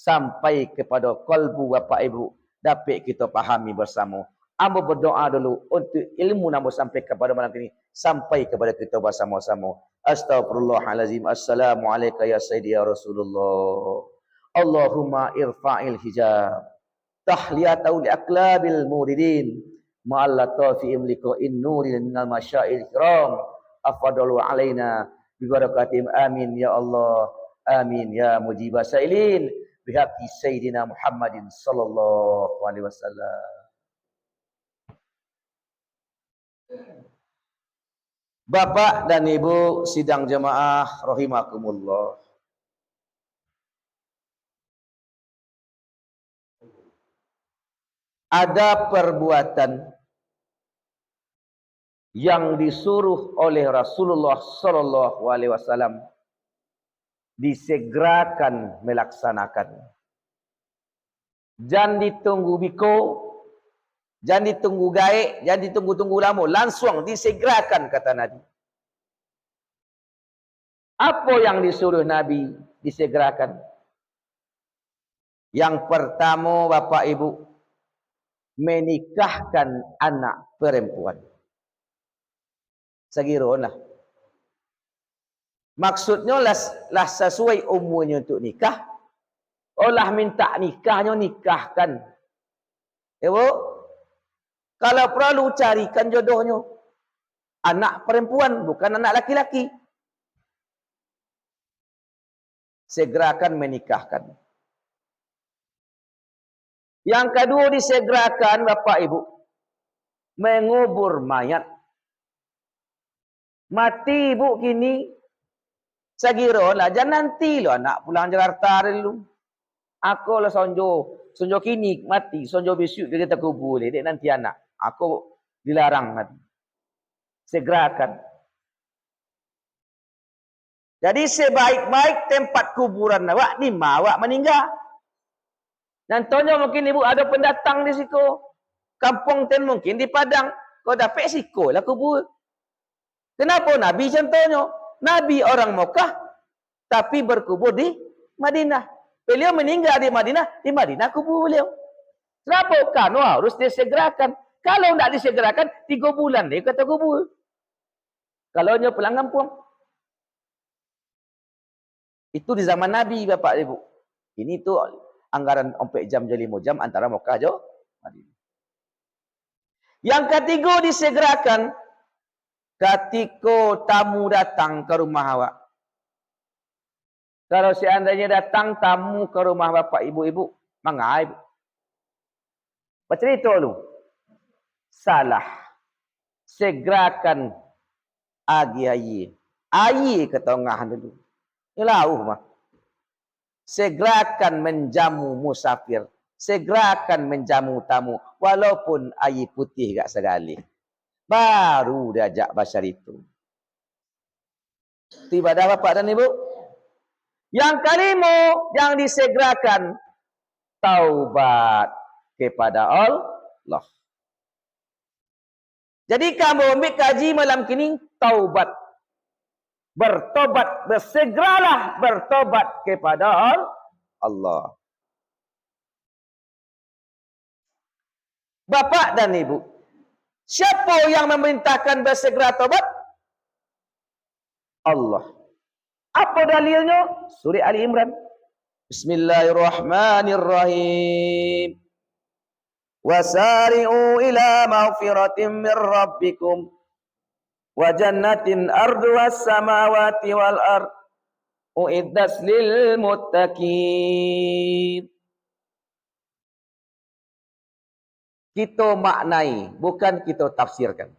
sampai kepada kalbu Bapak Ibu, dapat kita pahami bersama. Amba berdoa dulu untuk ilmu namo sampai kepada malam ini, sampai kepada kita bersama-sama. Astaghfirullahalazim. Assalamualaikum ya sayyidi ya Rasulullah. Allahumma irfa'il hijab tahliyatau li aqlabil muridin ma'alla tafi'im liqa'in nuril minal masyail kiram afadalu alaina bibarakatim. Amin ya Allah, amin ya mujibah sailin bihaqqi sayyidina Muhammadin sallallahu alaihi wasallam. Bapak dan Ibu sidang jemaah rahimakumullah. Ada perbuatan yang disuruh oleh Rasulullah sallallahu alaihi wasallam disegerakan melaksanakan. Jangan ditunggu biko, jangan ditunggu gaek, jangan ditunggu-tunggu lama, langsung disegerakan kata Nabi. Apa yang disuruh Nabi disegerakan? Yang pertama Bapak Ibu, menikahkan anak perempuan. Segirolah. Maksudnya lah sesuai umurnya untuk nikah. Olah minta nikahnya nikahkan. Ya, Bu? Kalau perlu carikan jodohnya anak perempuan, bukan anak laki-laki. Segerakan menikahkan. Yang kedua disegerakan Bapak Ibu, mengubur mayat. Mati ibu kini, segera lah, jangan nanti lo anak pulang Jakarta dulu. Aku lah sonjo kini mati, sonjo besok dia kata kubur boleh, dek nanti anak. Aku dilarang mati. Segerakan. Jadi sebaik-baik tempat kuburan awak ni awak meninggal. Contohnya mungkin ibu ada pendatang di situ. Kampung ten mungkin di Padang. Kau dapat siko lah kubur. Kenapa Nabi contohnya? Nabi orang Mekah tapi berkubur di Madinah. Beliau meninggal di Madinah kubur beliau. Kenapa? Karena harus disegerakan. Kalau tidak disegerakan 3 bulan dia kata kubur. Kalau dia pulang kampung. Itu di zaman Nabi Bapak Ibu. Ini tu anggaran 4 jam jadi 5 jam antara Mekah dan Madinah. Yang ketiga disegerakan ketika tamu datang ke rumah awak. Kalau seandainya datang tamu ke rumah bapak ibu-ibu, mangai. Baca itu dulu. Salah. Segerakan agi ayi. Ayi ke tengah dulu. Ilauh mah. Segerakan menjamu musafir. Segerakan menjamu tamu. Walaupun ayi putih gak sekali. Baru diajak basyar itu. Tiba dah bapak dan ibu. Yang kelima yang disegerakan. Taubat kepada Allah. Jadi kamu ambil kaji malam kini. Taubat. Bertobat. Bersegeralah bertobat kepada Allah. Bapak dan ibu. Siapa yang memerintahkan bersegera taubat? Allah. Apa dalilnya? Surah Ali Imran. Bismillahirrahmanirrahim. Wasari'u ila maghfiratin min rabbikum wa jannatin arduhas samawati wal ard uiddat lil muttaqin. Kita maknai, bukan kita tafsirkan.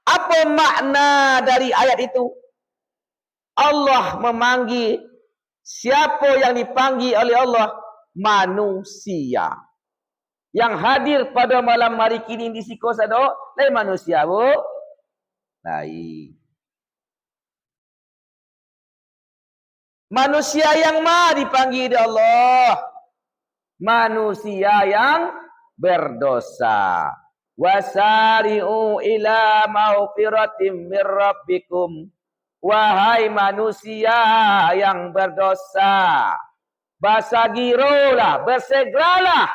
Apa makna dari ayat itu? Allah memanggil, siapa yang dipanggil oleh Allah? Manusia. Yang hadir pada malam hari kini di Sikosado, lain manusia, Bu. Lain. Manusia yang dipanggil oleh Allah? Manusia yang berdosa. Wasari'u ila maghfiratin mir rabbikum. Wahai manusia yang berdosa, Basagirolah, bersegeralah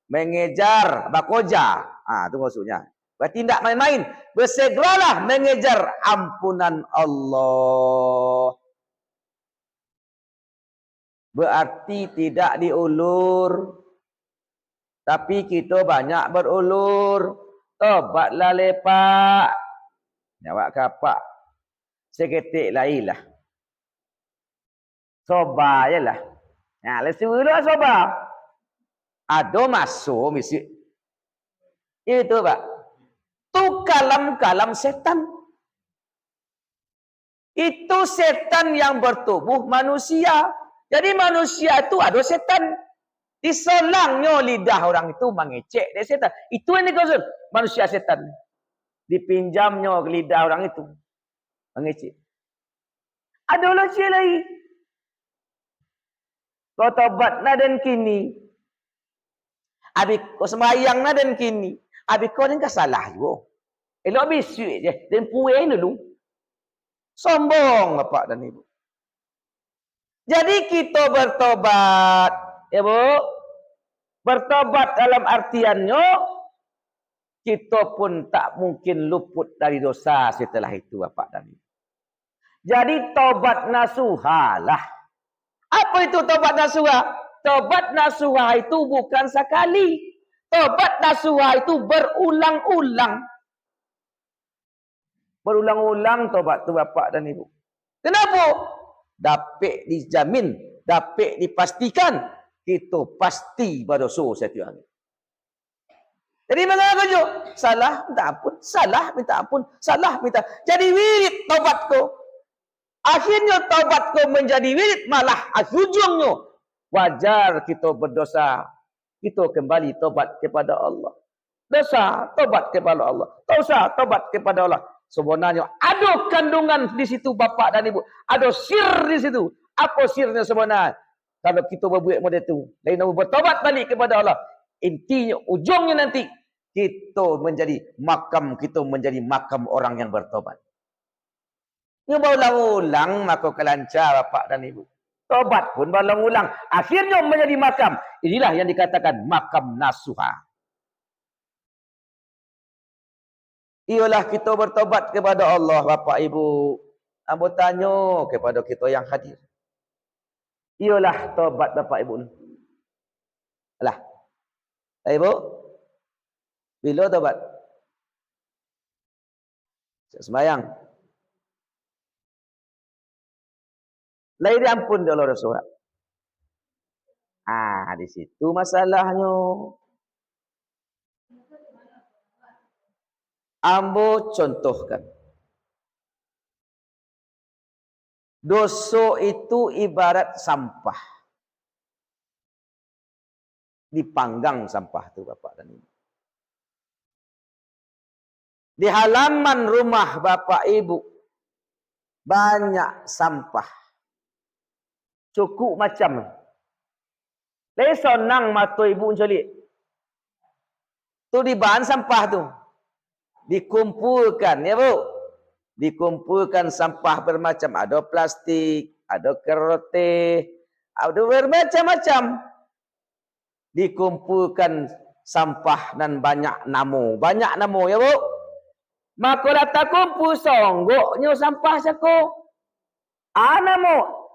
mengejar bakoja. Itu maksudnya. Berarti tidak main-main. Bersegeralah mengejar ampunan Allah. Berarti tidak diulur. Tapi kita banyak berulur. Tobatlah lepak. Nyawa kapak. Seketik lain lah. Soba je lah. Lesu dulu lah soba. Ada masuk misi. Itu Pak. Tu kalam-kalam setan. Itu setan yang bertubuh manusia. Jadi manusia itu ada setan. Disolangnya lidah orang itu mengecek dia setan. Itu yang dikonsum. Manusia setan. Dipinjamnya lidah orang itu. Mengecek. Ada lagi lagi. Kau tobat dan kini. Habis kau sembahyang dan kini. Habis kau ni salah juga. Elok bisik je. Dan puing dulu. Sombong Bapak dan Ibu. Jadi kita bertobat. Ya Bu. Bertobat dalam artiannya. Kita pun tak mungkin luput dari dosa setelah itu Bapak dan Ibu. Jadi tobat nasuha lah. Apa itu tobat nasuha? Tobat nasuha itu bukan sekali. Tobat nasuha itu berulang-ulang. Berulang-ulang tobat itu Bapak dan Ibu. Kenapa? Dapat dijamin, dapat dipastikan. Kita pasti berdosa setiap hari. Jadi mengapa je? Salah, minta ampun. Salah, minta ampun. Salah, minta. Jadi wirid tobatku. Akhirnya taubatku menjadi wirid, malah ujungnya wajar kita berdosa. Kita kembali taubat kepada Allah. Dosa, taubat kepada Allah. Dosa, taubat kepada Allah. Sebenarnya ada kandungan di situ Bapak dan Ibu. Ada sir di situ. Apa sirnya sebenarnya? Kalau kita berbuat model itu, lain nama bertaubat balik kepada Allah. Intinya, ujungnya nanti kita menjadi makam orang yang bertobat. Ini berulang-ulang maka kelancar Bapak dan Ibu. Tobat pun berulang-ulang. Akhirnya menjadi makam. Inilah yang dikatakan makam nasuha. Ialah kita bertobat kepada Allah Bapak Ibu. Ambo tanya kepada kita yang hadir. Ialah tobat Bapak Ibu. Alah. Ibu. Bila tobat? Sembahyang. Lain diampun dia Allah Rasulullah. Di situ masalahnya. Ambo contohkan. Dosa itu ibarat sampah. Dipanggang sampah itu Bapak dan Ibu. Di halaman rumah Bapak Ibu. Banyak sampah. Cukup macam. Lesonang mata ibu celik. Tu di bahan sampah tu. Dikumpulkan ya Bu. Dikumpulkan sampah bermacam. Ada plastik, ada keroteh, ada bermacam-macam. Dikumpulkan sampah dan banyak namu. Banyak namu ya Bu. Maka lata kumpul songgoknya sampah sako. Namu.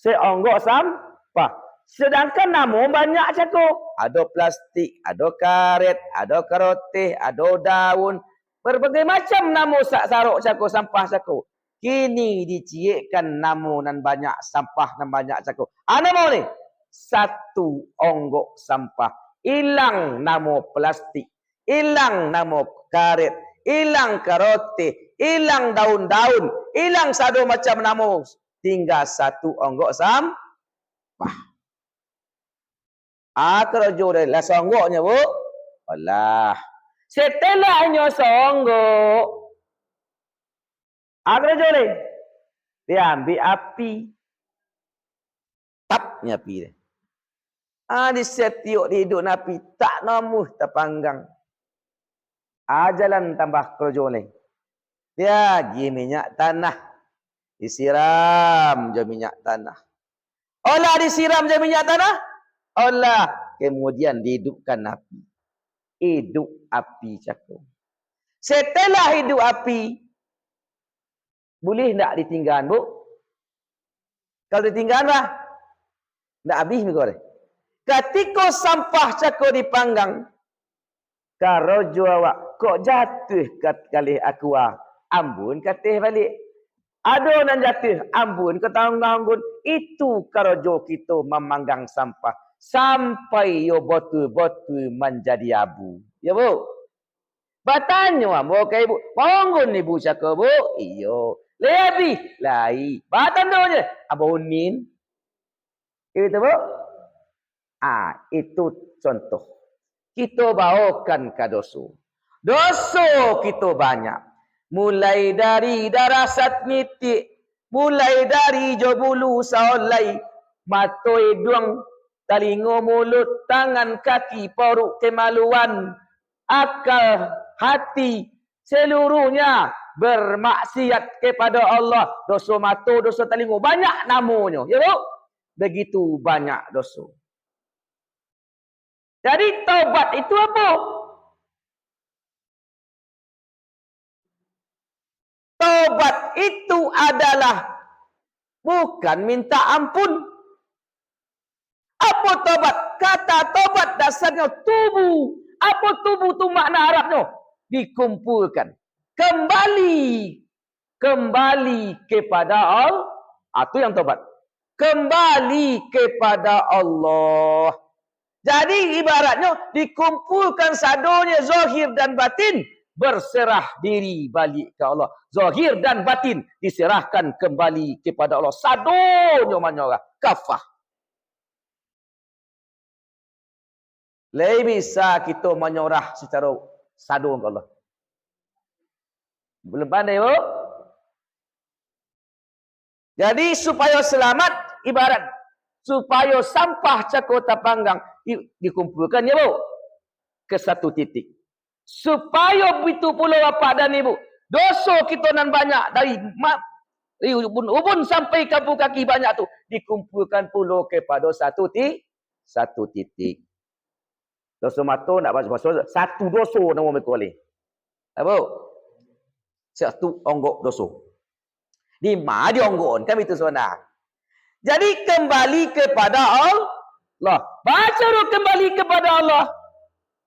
Seonggok sampah. Sedangkan namun banyak cakap. Ada plastik, ada karet, ada keroteh, ada daun. Berbagai macam namun saruk cakap, sampah cakap. Kini diciekkan namun dan banyak sampah dan banyak cakap. Namun ni. Satu onggok sampah. Hilang namun plastik. Hilang namun karet. Hilang keroteh. Hilang daun-daun. Hilang satu macam namun. Tinggal satu onggok sampah. Kerja dia lah songgoknya Bu. Alah. Setelahnya songgok. Kerja dia. Dia ambil api. Tapnya api dia. Di setiap hidup api. Tak namuh terpanggang. Jalan tambah kerja ni. Dia pergi minyak tanah. Disiram je minyak tanah. Olah disiram je minyak tanah. Olah kemudian dihidupkan api. Hidup api cakap. Setelah hidup api, boleh tak ditinggal, Bu? Kalau ditinggal lah, tak habis mereka. Ketika sampah cakap dipanggang, karojo awak, kok jatuh kali aku ambun katih balik. Ada nan jatuh, ambun ketanggung-tanggung. Itu karojo kita memanggang sampah. Sampai yo botul-botul menjadi abu. Ya, Bu? Batanya ambo kai Bu. Bangun ibu cakap, Bu. Iyo. Lebih. Lai. Batan tu je. Abonin. Itu, Bu. Itu contoh. Kita bawakan ke dosa. Dosa kita banyak. Mulai dari darasat nitik. Mulai dari jobulu saolai. Mata hidung. Telinga mulut. Tangan kaki. Poruk kemaluan. Akal hati. Seluruhnya bermaksiat kepada Allah. Dosa mata, dosa telinga. Banyak namanya. Ya, Bu? Begitu banyak dosa. Jadi taubat itu apa? Taubat itu adalah bukan minta ampun. Apa taubat? Kata taubat dasarnya tubuh. Apa tubuh tu makna Arabnya? Dikumpulkan. Kembali kepada Allah. Itu yang taubat. Kembali kepada Allah. Jadi ibaratnya dikumpulkan sadonya zahir dan batin. Berserah diri balik ke Allah. Zahir dan batin diserahkan kembali kepada Allah. Sadonya mana kafah. Lebih bisa kita menyorah secara sadu ke Allah. Belum pandai, Bu? Jadi supaya selamat, ibarat supaya sampah cakota panggang dikumpulkan, ya, Bu, ke satu titik. Supaya begitu pula Bapak dan Ibu, dosa kita nan banyak dari ubun sampai kapu kaki banyak tu dikumpulkan pula kepada satu titik. Dosa mata nak bahasa satu dosa nama mereka boleh. Apa? Satu onggok dosa. Di mana dia onggok kan itu sebenarnya. Jadi kembali kepada Allah. Baca dulu kembali kepada Allah.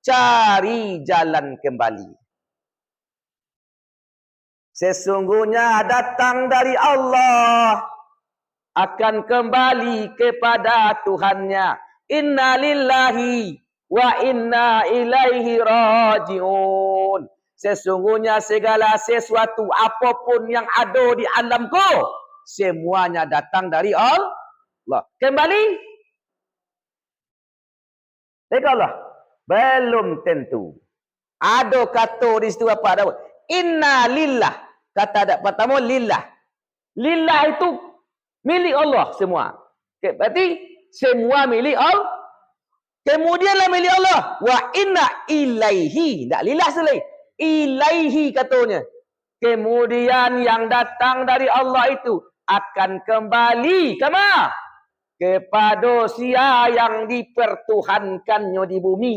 Cari jalan kembali. Sesungguhnya datang dari Allah. Akan kembali kepada Tuhannya. Inna lillahi wa inna ilaihi raji'un. Sesungguhnya segala sesuatu apapun yang ada di alamku, semuanya datang dari Allah. Kembali dari Allah. Belum tentu. Ada kata di situ apa ada? Inna lillah. Kata pertama lillah. Lillah itu milik Allah semua. Okay, berarti semua milik Allah. Kemudianlah milik Allah. Wa inna ilaihi. Tak lillah selai. Ilaihi katanya. Kemudian yang datang dari Allah itu akan kembali ke mana? Kepada sia yang dipertuhankannya di bumi.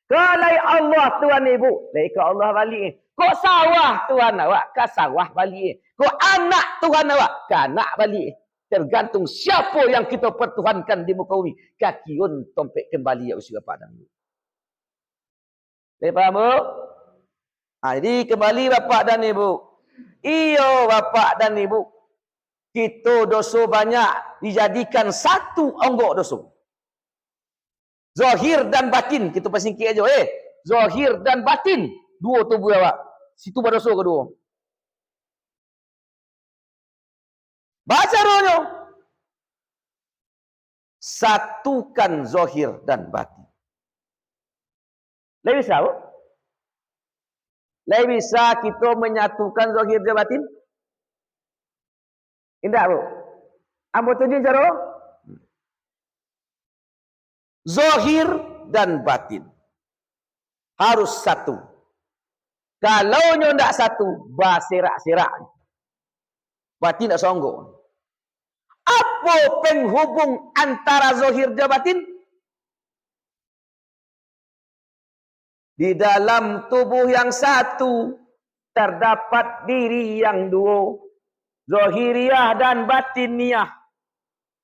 Kalau Allah Tuhan Ibu, laika Allah balik. Kok sawah Tuhan awak, ke sawah balik. Kok anak Tuhan awak, ke anak balik. Tergantung siapa yang kita pertuhankan di muka bumi. Kaki un tompek kembali ya usia Bapak dan Ibu. Lepas Bu? Jadi kembali Bapak dan Ibu. Iyo Bapak dan Ibu. Kita dosa banyak dijadikan satu onggok dosa. Zahir dan batin. Kita pasingkir aja. Zahir dan batin. Dua tubuh awak. Situ berdosa kedua. Baca rohnya. Satukan zahir dan batin. Lebih bisa, Bu? Lebih bisa kita menyatukan zahir dan batin? Tidak, Bu. Ambo tunjuk cara. Zahir dan batin. Harus satu. Kalau tidak satu, berserak-serak. Batin tak sanggup. Apa penghubung antara zahir dan batin? Di dalam tubuh yang satu terdapat diri yang dua, zahiriyah dan batiniyah.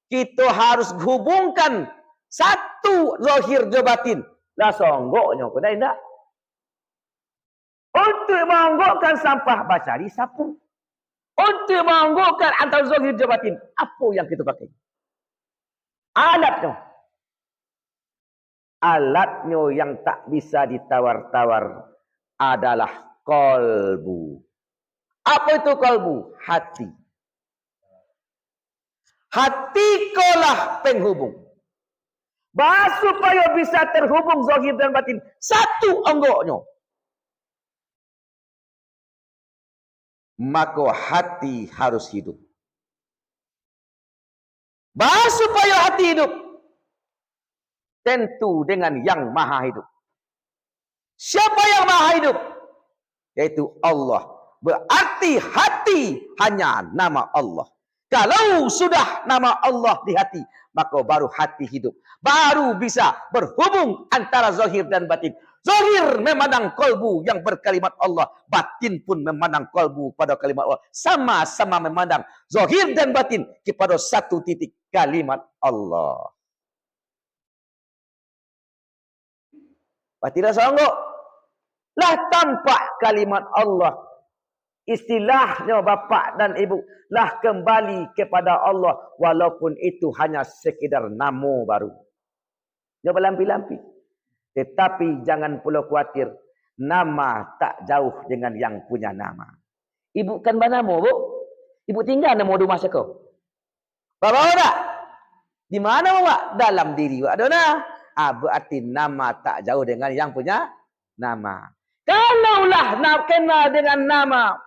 Kita harus hubungkan satu zahir dan batin. Lah songgoknya kena tidak? Untuk menganggukkan sampah baca disapu. Untuk menganggukkan antara zahir dan batin, apa yang kita pakai? Alatnya. Alatnya yang tak bisa ditawar-tawar adalah kolbu. Apa itu kolbu? Hati. Hati kolah penghubung. Supaya bisa terhubung zahir dan batin, satu anggotnya. Maka hati harus hidup. Supaya hati hidup, tentu dengan yang maha hidup. Siapa yang maha hidup? Yaitu Allah. Berarti hati hanya nama Allah. Kalau sudah nama Allah di hati, maka baru hati hidup. Baru bisa berhubung antara zahir dan batin. Zahir memandang kolbu yang berkalimat Allah. Batin pun memandang kolbu pada kalimat Allah. Sama-sama memandang zahir dan batin kepada satu titik kalimat Allah. Tidak sanggup. Lah tampak kalimat Allah. Istilahnya bapa dan ibu. Lah kembali kepada Allah. Walaupun itu hanya sekedar nama baru. Dia berlampi-lampi. Tetapi jangan pula khawatir. Nama tak jauh dengan yang punya nama. Ibu kan bernama, Bu? Ibu tinggal nama rumah siapa? Bapak tak? Di mana, Bapak? Dalam diri. Ada. Berarti nama tak jauh dengan yang punya nama. Kalaulah nak kenal dengan nama,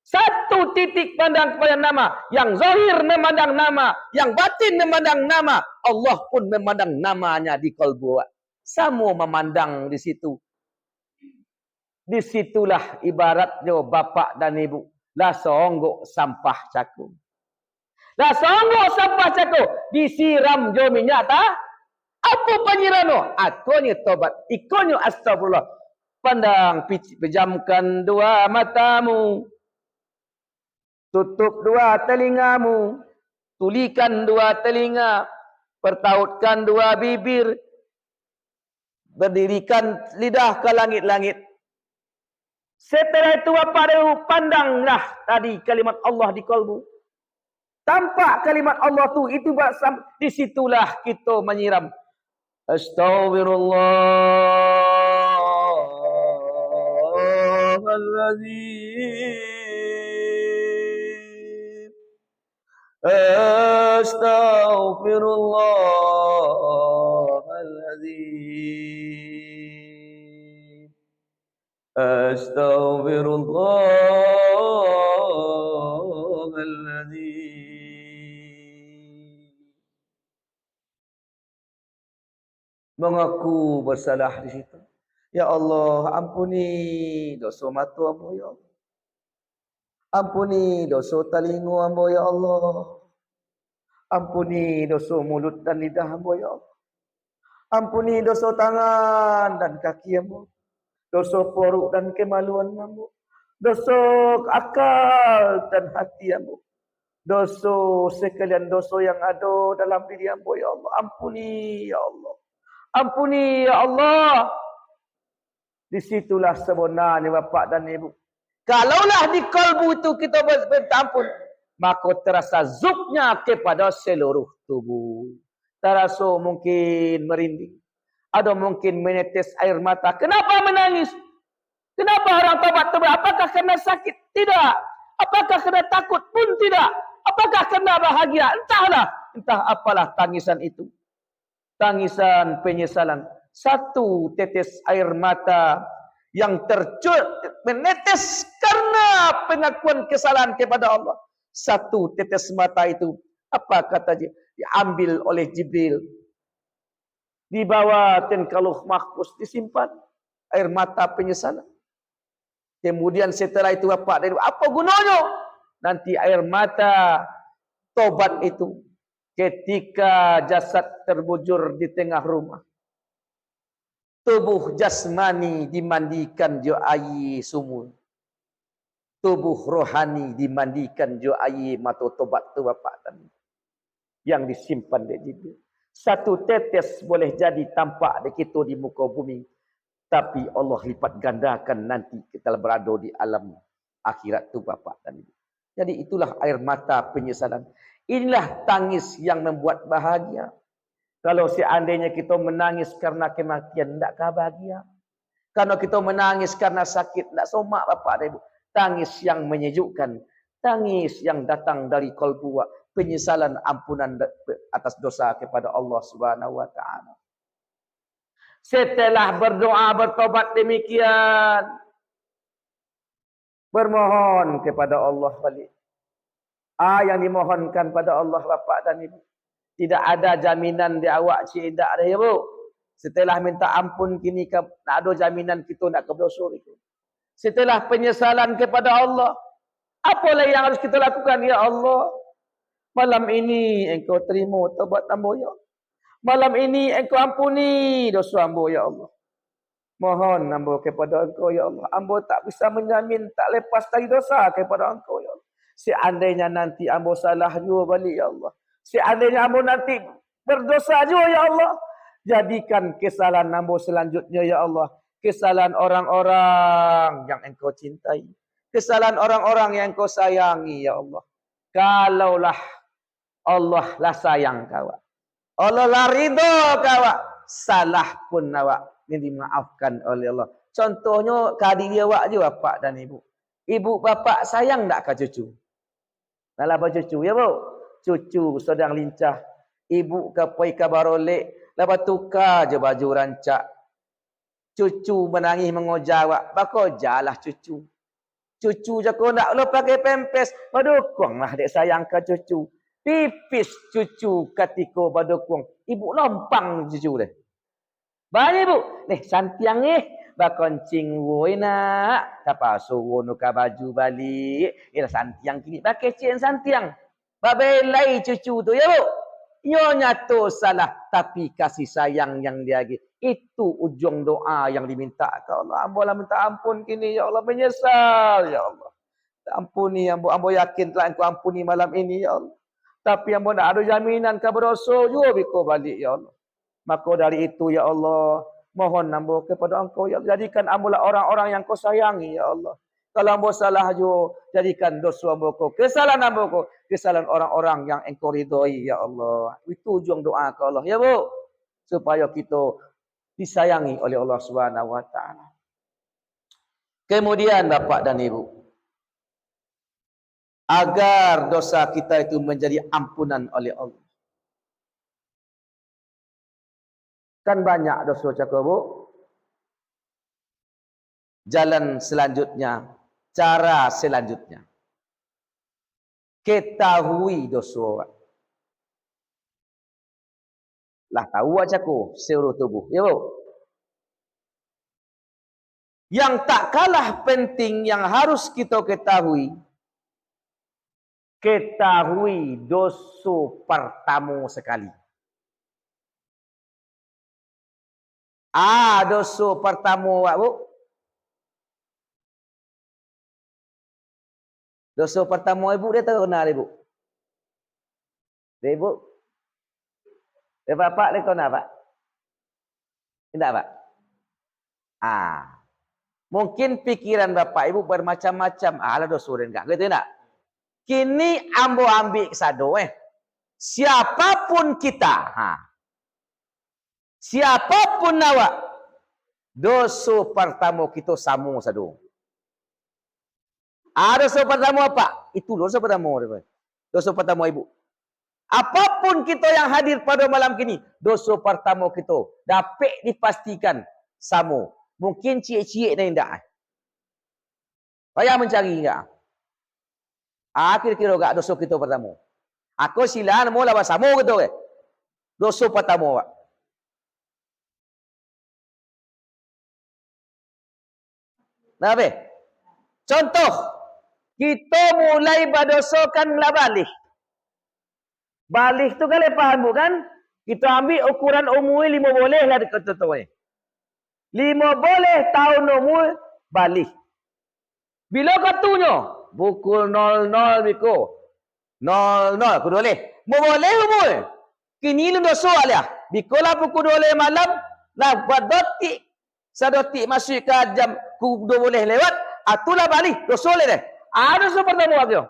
satu titik pandang kepada nama, yang zahir memandang nama, yang batin memandang nama, Allah pun memandang namanya di kalbu. Sama memandang di situ. Disitulah ibaratnya bapak dan ibu. Lah songgok sampah cakung. Lah songgok sampah cakung disiram jo minyak tak? Apa penyirano? Akonya tobat, ikonyo astagfirullah. Pandang, pejamkan dua matamu. Tutup dua telingamu. Tulikan dua telinga. Pertautkan dua bibir. Berdirikan lidah ke langit-langit. Setelah itu apa dia pandanglah tadi kalimat Allah di kalbu. Tampak kalimat Allah tu itu disitulah kita menyiram. Astaghfirullahaladzim. Astaghfirullahaladzim. Astaghfirullahaladzim. Mengaku bersalah di situ. Ya Allah, ampuni dosa mata hamba ya Allah. Ampuni dosa telinga hamba ya Allah. Ampuni dosa mulut dan lidah hamba ya Allah. Ampuni dosa tangan dan kaki hamba. Dosa perut dan kemaluan hamba. Dosa akal dan hati hamba. Dosa sekalian dosa yang ada dalam diri hamba ya Allah. Ampuni ya Allah. Ampuni ya Allah. Disitulah sebenarnya bapak dan ibu. Kalaulah di kalbu itu kita berampun, maka terasa zuknya kepada seluruh tubuh. Terasa mungkin merinding. Ada mungkin menetes air mata. Kenapa menangis? Kenapa orang tobat? Apakah karena sakit? Tidak. Apakah karena takut? Pun tidak. Apakah karena bahagia? Entahlah. Entah apalah tangisan itu. Tangisan penyesalan. Satu tetes air mata yang menetes karena pengakuan kesalahan kepada Allah. Satu tetes mata itu, apa kata dia? Diambil oleh Jibril. Dibawa Lauh Mahfuz, disimpan. Air mata penyesalan. Kemudian setelah itu apa gunanya? Nanti air mata Tobat itu ketika jasad terbujur di tengah rumah. Tubuh jasmani dimandikan jo air sumur. Tubuh rohani dimandikan jo air mata tobat tu bapak tadi. Yang disimpan di jibil. Satu tetes boleh jadi tampak di kita di muka bumi. Tapi Allah lipat gandakan nanti kita berada di alam akhirat tu bapak dan ibu. Jadi itulah air mata penyesalan. Inilah tangis yang membuat bahagia. Kalau seandainya kita menangis karena kematian, tidakkah bahagia? Kalau kita menangis karena sakit, tidak somak bapak dan ibu. Tangis yang menyejukkan. Tangis yang datang dari qalbu. Penyesalan ampunan atas dosa kepada Allah Subhanahu Wa Taala. Setelah berdoa bertobat demikian, bermohon kepada Allah balik. Yang dimohonkan pada Allah bapak dan ibu. Tidak ada jaminan di awak cik dak dah ya bu. Setelah minta ampun kini tak ada jaminan kita nak ke berdosa itu. Setelah penyesalan kepada Allah, apalah yang harus kita lakukan ya Allah? Malam ini engkau terima taubat hamba ya. Malam ini engkau ampuni dosa hamba ya Allah. Mohon hamba kepada engkau ya Allah. Hamba tak bisa menjamin tak lepas dari dosa kepada engkau ya Allah. Seandainya nanti hamba salah juga balik ya Allah. Seandainya hamba nanti berdosa juga ya Allah. Jadikan kesalahan hamba selanjutnya ya Allah. Kesalahan orang-orang yang engkau cintai. Kesalahan orang-orang yang engkau sayangi ya Allah. Kalaulah Allah lah sayang kawak. Allah lah ridho kawak. Salah pun awak ini dimaafkan oleh Allah. Contohnya kadiri awak je bapak dan ibu. Ibu bapak sayang tak ke cucu? Nalah cucu ya bu. Cucu sedang lincah. Ibu kapai kabarolek. Lepas tukar je baju rancak. Cucu menangis mengojawak. Bakojalah cucu. Cucu je kau nak lo pakai pempes. Badukunglah dek sayang ke cucu. Pipis cucu ketika badukung. Ibu lompang cucu deh. Bani ibu. Nih santiang nih. Bakoncing woi nak. Tapa suruh nuka baju balik. Ila santiang kini. Pakai cien santiang. Babelai cucu tu ya bu. Nyonya tu salah. Tapi kasih sayang yang dia lagi. Itu ujung doa yang diminta ke Allah. Ambolah minta ampun kini ya Allah. Menyesal ya Allah. Ampuni ambo yakin telah engkau ampuni malam ini ya Allah. Tapi ambo nak ada jaminan kau berdosa juga biko balik ya Allah. Maka dari itu ya Allah. Mohon ambo kepada engkau ya Allah. Jadikan ambolah orang-orang yang kau sayangi ya Allah. Kalau ambo salah juga. Jadikan dosa ambo kau. Kesalahan ambo kau. Kesalahan orang-orang yang engkau ridhoi ya Allah. Itu ujung doa ke Allah ya bu. Supaya kita disayangi oleh Allah Subhanahu Wa Taala. Kemudian bapak dan ibu. Agar dosa kita itu menjadi ampunan oleh Allah. Kan banyak dosa cakap bu. Jalan selanjutnya. Cara selanjutnya. Ketahui dosa. Lah tahu cakap seluruh tubuh. Ya bu. Yang tak kalah penting yang harus kita ketahui. Ketahui dosa pertama sekali. Dosa pertama bu. Dosa pertama ibu dia tahu kenal ibu. Ibu. Dia bapak dia tahu nak pak? Tidak pak? Mungkin pikiran bapak ibu bermacam-macam. Lah dosa dia enggak. Gitu tak? Kini ambo ambil kesado siapapun kita. Siapapun awak. Dosa pertama kita sama sadu. Dosa pertama apa? Itu dosa pertama. Dosa pertama ibu. Apapun kita yang hadir pada malam kini. Dosa pertama kita. Dapat dipastikan sama. Mungkin cik-cik dan indah. Payah mencari enggak? Kira-kira enggak dosa kita pertama. Aku silahan mula bersama gitu. Dosa pertama. Nah, contoh, kita mulai berdosakan balik. Balik tu kalian faham bukan? Kita ambil ukuran umur 5 boleh lah kata tu. 5 boleh tahun umur balik. Bila katunya? Pukul 00 biko. 00 aku boleh. Boleh umur. Kini lu dosa alia. Biko lah pukul 12 malam. Lah buat dotik. Sadotik masuk ke jam ku 2 boleh lewat. Atulah balik. Dosa boleh deh. Dosa pertama aku.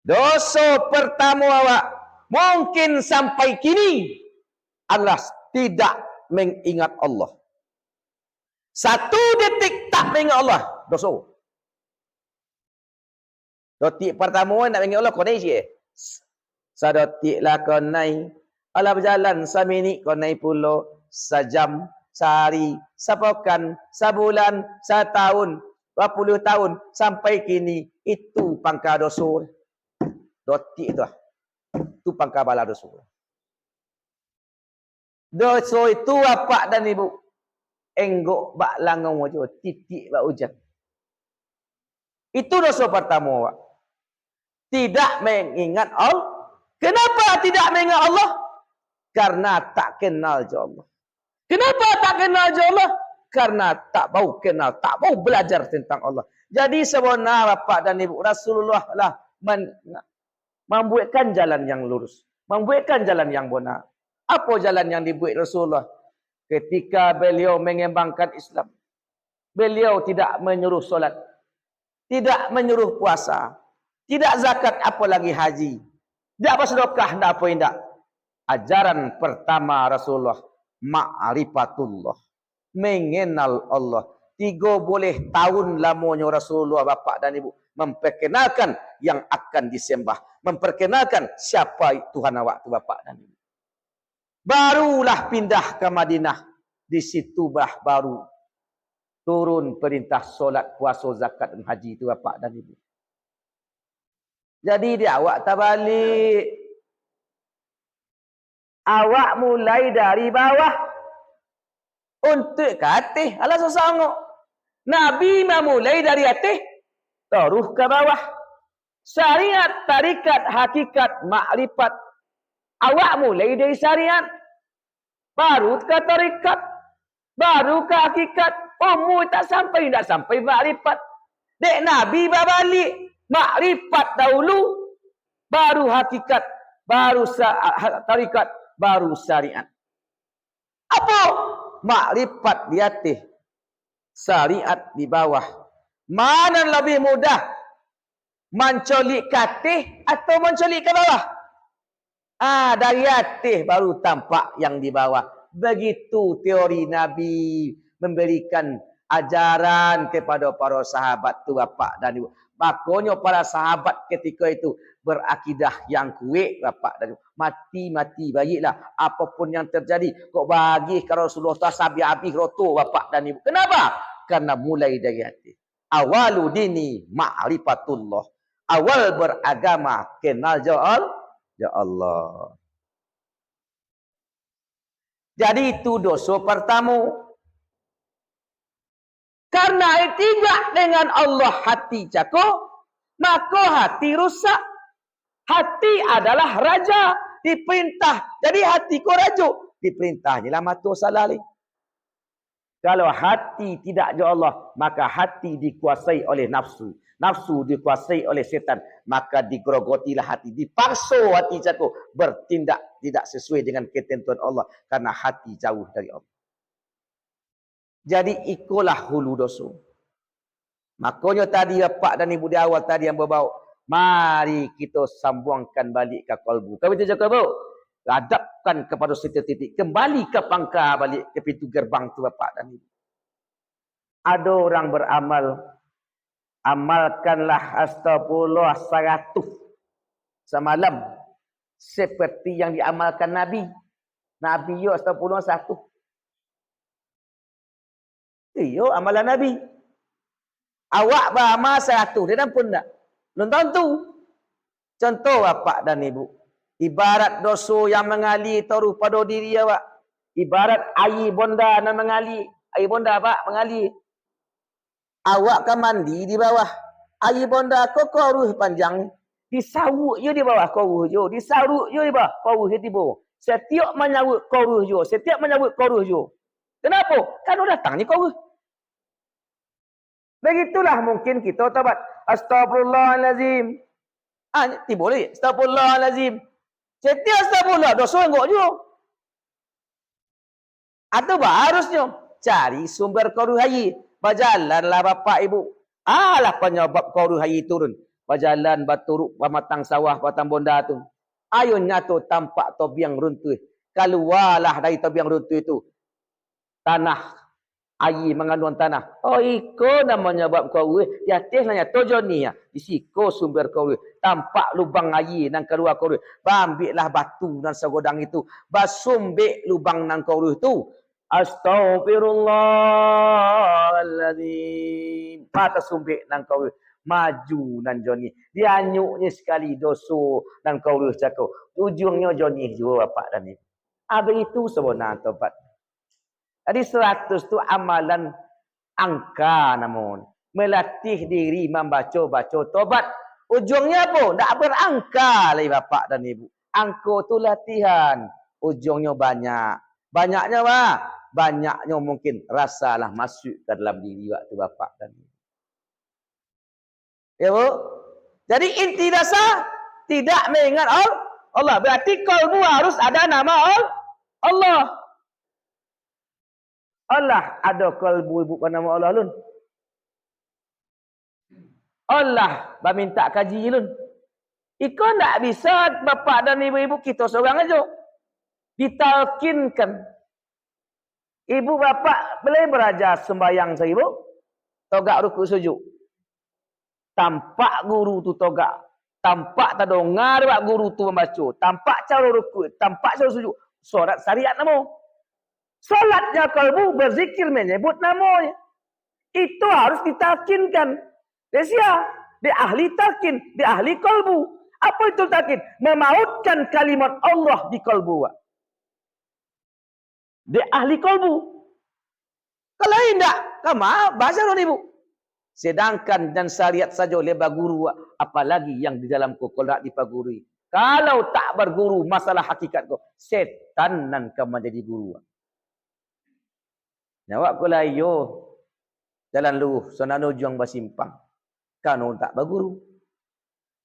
Dosa pertama awak. Mungkin sampai kini. Allah tidak mengingat Allah. 1 detik tak mengingat Allah. Dosa. Detik pertama nak mengingat Allah. Kau naik je. Sadotik lah kau naik. Allah berjalan seminit kau naik pulau. Sejam. Sehari. Sepekan. Sebulan. Setahun. Berapa puluh tahun. Sampai kini. Itu pangkal dosa. Detik tu lah. Itu pangkal bala dosa. Dosa itu bapak dan ibu. Enggok bak langau je. Titik bak hujan. Itu dosa pertama awak. Tidak mengingat Allah. Kenapa tidak mengingat Allah? Karena tak kenal je Allah. Kenapa tak kenal je Allah? Karena tak mau kenal, tak mau belajar tentang Allah. Jadi sebenarnya bapak dan ibu Rasulullah lah membuatkan jalan yang lurus, membuatkan jalan yang benar. Apa jalan yang dibuat Rasulullah? Ketika beliau mengembangkan Islam, beliau tidak menyuruh solat, tidak menyuruh puasa, tidak zakat, apalagi haji. Tidak apa sedekah, tidak apa indah. Ajaran pertama Rasulullah, ma'rifatullah. Mengenal Allah. 30 tahun lamanya Rasulullah, bapak dan ibu, memperkenalkan yang akan disembah. Memperkenalkan siapa Tuhan awak tu bapak dan ibu. Barulah pindah ke Madinah. Di situ baru turun perintah solat, puasa, zakat dan haji itu bapak dan ibu. Jadi dia awak tak balik. Awak mulai dari bawah. Untuk ke atas. Alah sesanggup. Nabi memulai dari atas. Terus ke bawah. Syariat, tarikat, hakikat, makrifat. Awak mulai dari syariat. Baru ke tarikat. Baru ke hakikat. Umur tak sampai makrifat. Dek Nabi balik. Makrifat dahulu, baru hakikat, baru tarikat, baru syariat. Apa? Makrifat di atas, syariat di bawah. Mana lebih mudah? Mencolik ke atas atau mencolik ke bawah? Dari atas baru tampak yang di bawah. Begitu teori Nabi memberikan ajaran kepada para sahabat tu bapak dan ibu. Makanya para sahabat ketika itu berakidah yang kuat bapak dan ibu. Mati-mati baiklah apapun yang terjadi. Kok bagi kalau Rasulullah sabi habis roto bapak dan ibu. Kenapa? Karena mulai dari hati. Awalu dini ma'rifatullah. Awal beragama kenal ya Allah. Jadi itu dosa pertama. Karena tidak dengan Allah hati jago, maka hati rusak. Hati adalah raja, diperintah. Jadi hati ko raja, diperintahnya lah matu salali. Kalau hati tidak je Allah, maka hati dikuasai oleh nafsu. Nafsu dikuasai oleh setan, maka digerogotilah hati. Dipaksa hati jago bertindak tidak sesuai dengan ketentuan Allah. Karena hati jauh dari Allah. Jadi ikulah hulu dosa. Makanya tadi bapak dan ibu di awal tadi yang berbawa. Mari kita sambungkan balik ke kalbu. Kami tu cakap bau. Hadapkan kepada titik-titik. Kembali ke pangkal balik ke pintu gerbang tu bapak dan ibu. Ada orang beramal. Amalkanlah astagfirullah 100 semalam. Seperti yang diamalkan Nabi. Nabi yo astagfirullah 1. Iyo amalan Nabi. Awak beramal 100. Dia dah pun tak. Belum tentu. Contoh bapak dan ibu. Ibarat dosa yang mengalir taruh pada diri awak. Ibarat air bonda yang mengalir. Air bonda pak mengalir. Awak kan mandi di bawah. Air bonda kok ruh panjang. Disawuk je di bawah koruh je. Disaruk je di bawah koruh je tiba. Setiap menyawuk koruh je. Setiap menyawuk koruh je. Kenapa? Kan datang ni koruh. Begitulah mungkin kita taubat. Astagfirullahalazim. Tiba lagi. Astagfirullahalazim. Setiap astagfirullah dosa enggak je. Atau harusnya cari sumber koruh hayi. Berjalanlah bapak ibu. Alah penyebab koruh hayi turun. Berjalan baturuk pamatang sawah patang bonda tu. Ayo nyatu tampak tobiang runtuh. Keluarlah dari tobiang runtuh itu. Tanah. Air mengandung tanah. Oh, iko namanya bab koruh. Di atas nanya tujuan ni ya. Di siko sumber koruh. Tampak lubang air dan keluar koruh. Bambiklah batu dan segodang itu. Basumbik lubang dan koruh itu. Astaghfirullahaladzim. Mata sumbik dan koruh. Maju dan Johnny. Dia anyuknya sekali dosa dan koruh cakap. Ujungnya Johnny juga bapak dan ibu. Habis itu sebenarnya tobat. Jadi 100 tu amalan angka namun. Melatih diri membaca-baca tobat. Ujungnya apa? Tak berangka lagi bapak dan ibu. Angka tu latihan. Ujungnya banyak. Banyaknya apa? Banyaknya mungkin rasalah masuk ke dalam diri waktu bapak dan ibu. Ya bu? Jadi inti dasar tidak mengingat Allah. Berarti kalbu harus ada nama Allah. Allah ada kalbu bukan nama Allah lun. Allah minta kaji lun. Iko tak bisa bapak dan ibu-ibu kita seorang aja. Ditalkinkan. Ibu bapak boleh berajar sembahyang seribu. Togak ruku sujud. Tampak guru tu togak. Tampak tak dengar guru tu membaca. Tampak cara ruku. Tampak cara sujud. Solat syariat nama. Solatnya kalbu berzikir menyebut namanya. Itu harus ditalkinkan. Dia ahli talkin. Dia ahli kalbu. Apa itu talkin? Memautkan kalimat Allah di kalbu. Dia ahli kalbu. Kalau tidak, kamu bahasa orang ibu. Sedangkan dan syariat saja lebar guru, apalagi yang di dalam kau kalau tak dipaguri. Kalau tak berguru masalah hakikat kau, setan nan kau menjadi guru. Nyawak kau lah yo jalan lu sonano juang basimpang. Kau tak berguru.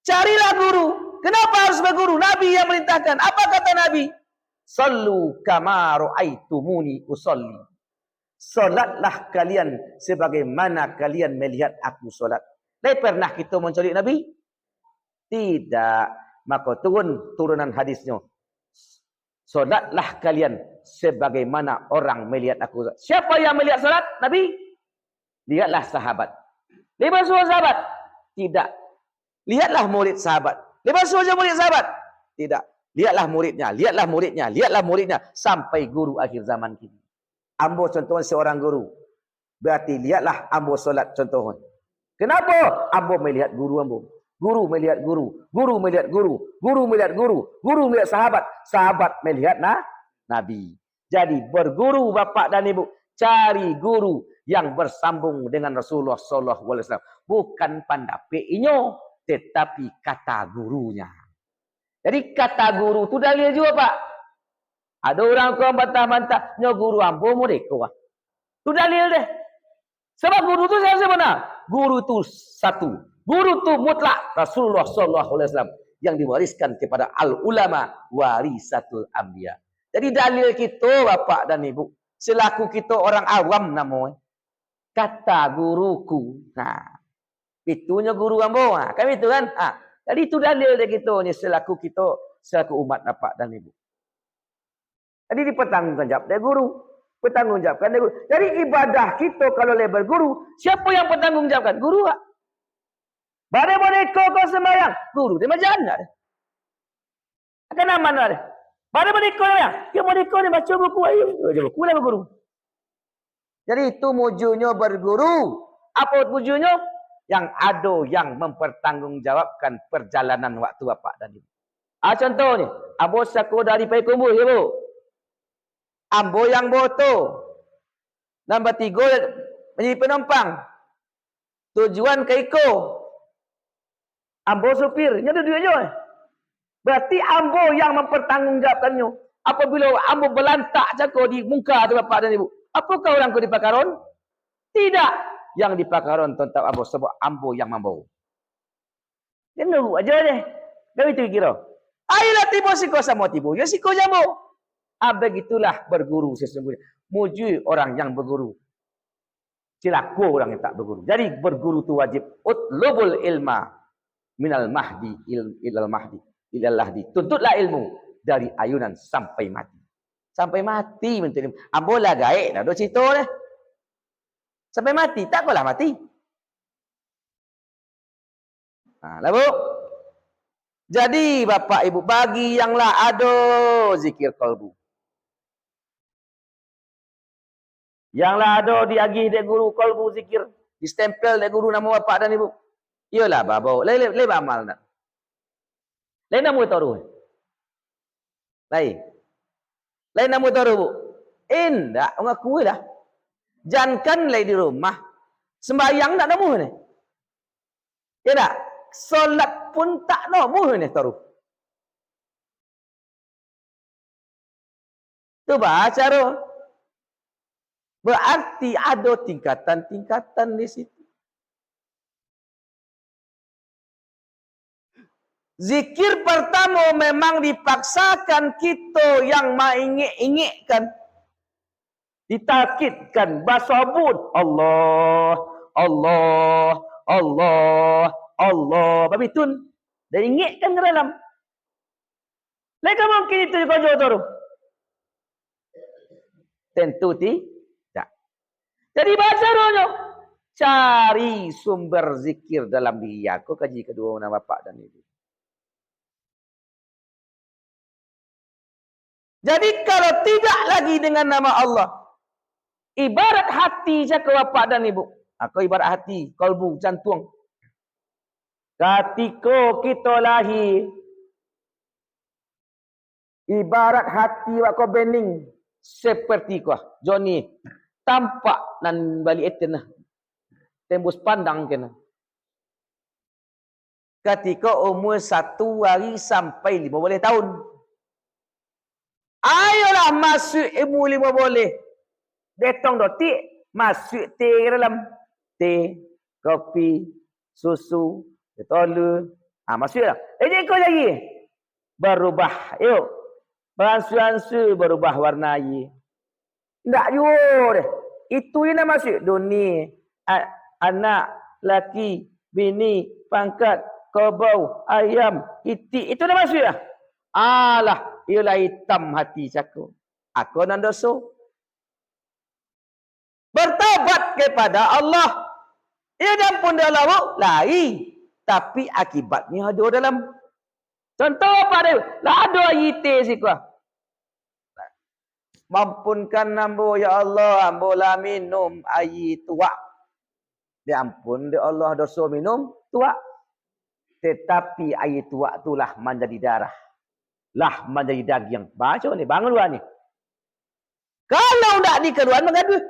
Carilah guru. Kenapa harus berguru? Nabi yang merintahkan. Apa kata Nabi? Sallu kama ra'aitumuni usolli. Solatlah kalian sebagaimana kalian melihat aku solat. Pernah kita menculik Nabi? Tidak. Maka turunan hadisnya. Solatlah kalian sebagaimana orang melihat aku solat. Siapa yang melihat solat? Nabi? Lihatlah sahabat. Lihat semua sahabat? Tidak. Lihatlah murid sahabat. Lihat semua murid sahabat? Tidak. Lihatlah muridnya. Lihatlah muridnya. Lihatlah muridnya. Sampai guru akhir zaman kini. Ambo contohnya seorang guru. Berarti lihatlah ambo solat contohnya. Kenapa? Ambo melihat guru ambo. Guru melihat guru. Guru melihat guru. Guru melihat guru. Guru melihat sahabat. Sahabat melihat Nabi. Jadi berguru bapak dan ibu. Cari guru yang bersambung dengan Rasulullah SAW. Bukan pandapainya. Tetapi kata gurunya. Jadi kata guru itu dalil juga pak. Ada orang kau bantah-bantah, nyo guru ambo mereka. Itu dalil deh. Sebab guru itu saya benar. Guru itu satu. Guru itu mutlak Rasulullah SAW yang diwariskan kepada al ulama warisatul anbiya. Jadi dalil kita bapak dan ibu, selaku kita orang awam namanya. Kata guruku. Nah, itunya guru ambo. Kan itu kan? Jadi itu dalil deh kita ni selaku umat bapak dan ibu. Jadi dipertanggungjawab dari guru. Bertanggungjawabkan dari guru. Jadi ibadah kita kalau lebar guru. Siapa yang bertanggungjawabkan? Guru. Pada-pada kau sembahyang. Guru dia macam mana? Kenapa mana dia? Pada-pada kau sembahyang. Yang mereka ni baca buku. Baca buku lah berguru. Jadi itu mujurnya berguru. Apa mujurnya? Yang ada yang mempertanggungjawabkan perjalanan waktu bapak dan ibu. Contoh ni. Abo saku dari Payakumbuh. Ya bu? Ambo yang boto. Nombor 3 menjadi penumpang. Tujuan ke Iko. Ambo supir, nyada duit je. Berarti ambo yang mempertanggungjawabkannya. Apabila ambo belantak cakap di muka tu bapak dan ibu. Apakah orang kau dipakaron? Tidak. Yang dipakaron tentang ambo sebab ambo yang mampu. Kena aja deh. Kau itu kira. Ayolah tiba siko sama tiba. Ya siko jambo. Begitulah berguru sesungguhnya. Muji orang yang berguru. Cilaku orang yang tak berguru. Jadi berguru tu wajib. Utlubul ilma minal mahdi ilal mahdi ilal lahdi. Tuntutlah ilmu dari ayunan sampai mati. Sampai mati menteri. Ambolah gaik dah do cerita dah. Sampai mati, tak apalah mati. Lah bu. Jadi bapak ibu bagi yang lah ada zikir kalbu. Yang lah ada diagih dek guru kalbu zikir, distempel dek guru nama bapak dan ibu. Iyalah babau, le amal nak. Lain nama taruh. Lain nama taruh bu. Indak mengaku dah. Jangan lagi di rumah. Sembahyang tak namuh ni. Ya tak? Solat pun tak namuh ni taruh. Tu baca roh. Berarti ada tingkatan-tingkatan di situ. Zikir pertama memang dipaksakan kita yang mengingik-ingikkan. Ditakidkan basabun Allah, Allah, Allah, Allah. Babitun. Dan ingitkan ke dalam. Mereka mungkin itu kau jodoh. Tentu tidak. Jadi baca rohnya. Cari sumber zikir dalam diri aku. Kaji kedua nama bapak dan ibu. Jadi kalau tidak lagi dengan nama Allah. Ibarat hati saya ke bapak dan ibu. Aku ibarat hati. Kalbu, jantung. Ketika kita lahir. Ibarat hati wak bening. Seperti kau. Johnny. Tampak nan balik eten lah. Tembus pandang kena. Ketika umur 1 hari sampai 15 tahun. Ayolah masuk ilmu 15. Detong dotik. Masuk teh dalam. Teh, kopi, susu, tolu. Masuklah. Kau lagi. Berubah. Yuk. Beransur-ansur berubah warna air. Tak jujur. Itu yang masuk. Dunia. Anak, laki, bini, pangkat, kobau, ayam, itik. Itu dah masuk lah. Alah. Ialah hitam hati aku. Aku nan dosa. Bertaubat kepada Allah. Ia pun dalam lari. Tapi akibatnya ada dalam. Contoh apa dia? Lah ada ayite sikwa. Mampunkan ambo ya Allah, ambo lah minum air tuak. Dia ampun dia Allah dosa minum tuak. Tetapi air tuak itulah menjadi darah. Lah menjadi daging. Baca ni, bangun luar ni. Kalau tak dikeluarkan mengadu.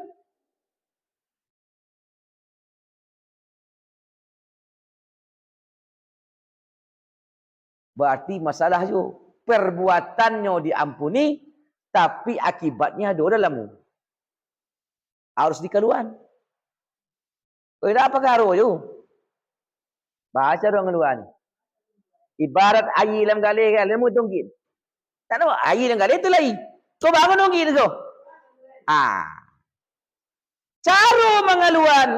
Berarti masalah tu perbuatannya diampuni tapi akibatnya ada dalammu. Harus dikeluarkan. Tidak apa karo tu? Baca dong keluar ni. Ibarat air dalam galih kan, lemu tunggin. Tak tahu air dalam galih tu lain. Kau bangun tunggin tu. Cara mengeluarkan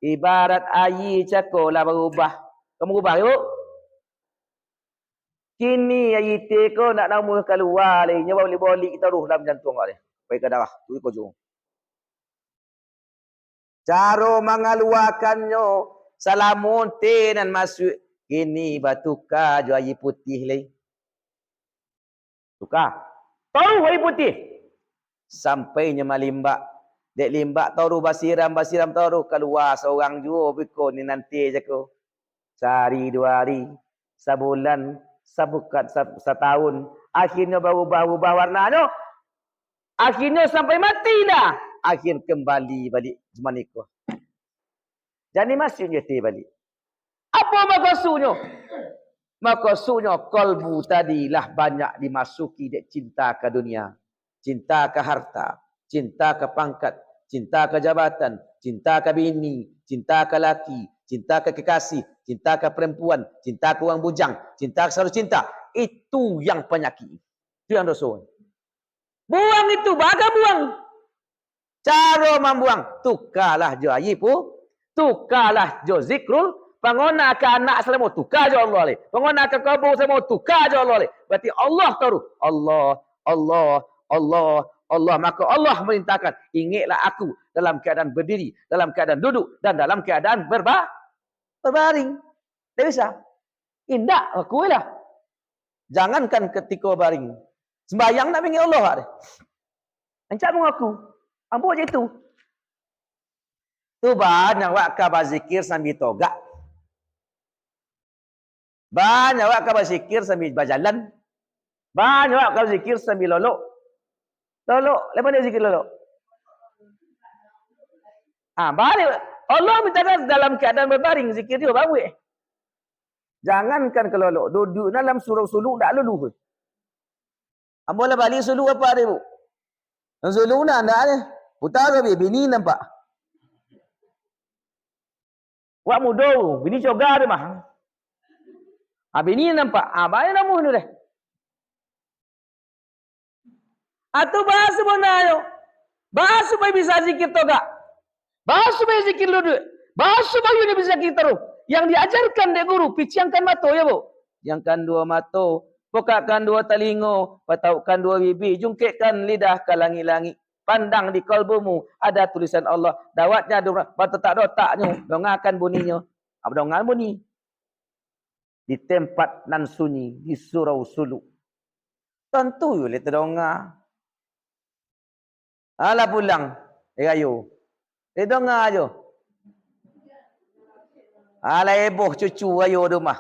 ibarat air cakolah berubah. Kamu ubah yuk. Kini air teh kau nak nama keluar lagi. Nyawa boleh kita roh dalam jantung kau ni. Baik ke darah. Tu kau jom. Cara mengeluarkannya. Salamun teh dan masuk. Kini batukar jo air putih lagi. Tukar. Tahu air putih. Sampainya malimbak. Dek limbak tahu basiram tahu keluar seorang jua biko ni nanti je ko. Sehari 2 hari. Sebulan. Sebukan setahun. Akhirnya berubah warnanya. Akhirnya sampai mati dah. Akhir kembali balik zaman itu. Jadi masuknya teh balik. Apa maksudnya? Maksudnya kalbu tadilah banyak dimasuki dek cinta ke dunia, cinta ke harta, cinta ke pangkat, cinta ke jabatan, cinta ke bini, cinta ke laki, cinta ke kekasih, cinta ke perempuan, cinta ke orang bujang, cinta ke saudara cinta. Itu yang penyakit. Itu yang dosa. Buang itu, baga buang. Cara membuang, tukarlah jo ayipu, tukarlah jo zikrul, pangona ke anak selama tukar jo Allah le. Pangona ke kubur selama tukar jo Allah le. Berarti Allah tahu. Allah, Allah, Allah, Allah. Maka Allah merintahkan, ingatlah aku dalam keadaan berdiri, dalam keadaan duduk, dan dalam keadaan berbaring. Tak bisa. Indah, aku lah. Jangankan ketika baring. Sembayang nak ingat Allah. Encak mengaku. Ambo je tu. Tu banyak wak ka berzikir sambil togak. Banyak wak ka berzikir sambil berjalan. Banyak wak ka berzikir sambil lolok. Lolok, lepas dia zikir lolok. Balik. Allah minta dalam keadaan berbaring zikir dia baru. Jangankan ke lolok, duduk dalam surau suluk tak lulu. Ambo lah balik suluk apa dia bu? Suluk nak ada ni. Putar ke bini nampak. Wak muda, bini coga dia mah. Bini nampak. Baik namu ni deh. Atau bahas sebenarnya. Bahas supaya bisa zikir toga. Bahas supaya zikir duduk. Bahas supaya dia bisa zikir terus. Yang diajarkan dek guru, piciangkan mata ya bu. Piciangkan dua mata. Bukakan dua telinga. Pataukan dua bibir. Jungkitkan lidah ke langit-langit. Pandang di kalbumu ada tulisan Allah. Dawatnya bertetak-dotaknya. Dongakan bunyinya. Apa dongan bunyi? Di tempat nan sunyi. Di surau suluk. Tentu you lihat donga. Alah pulang. Ayo. Donga aja. Alah eboh cucu ayo rumah.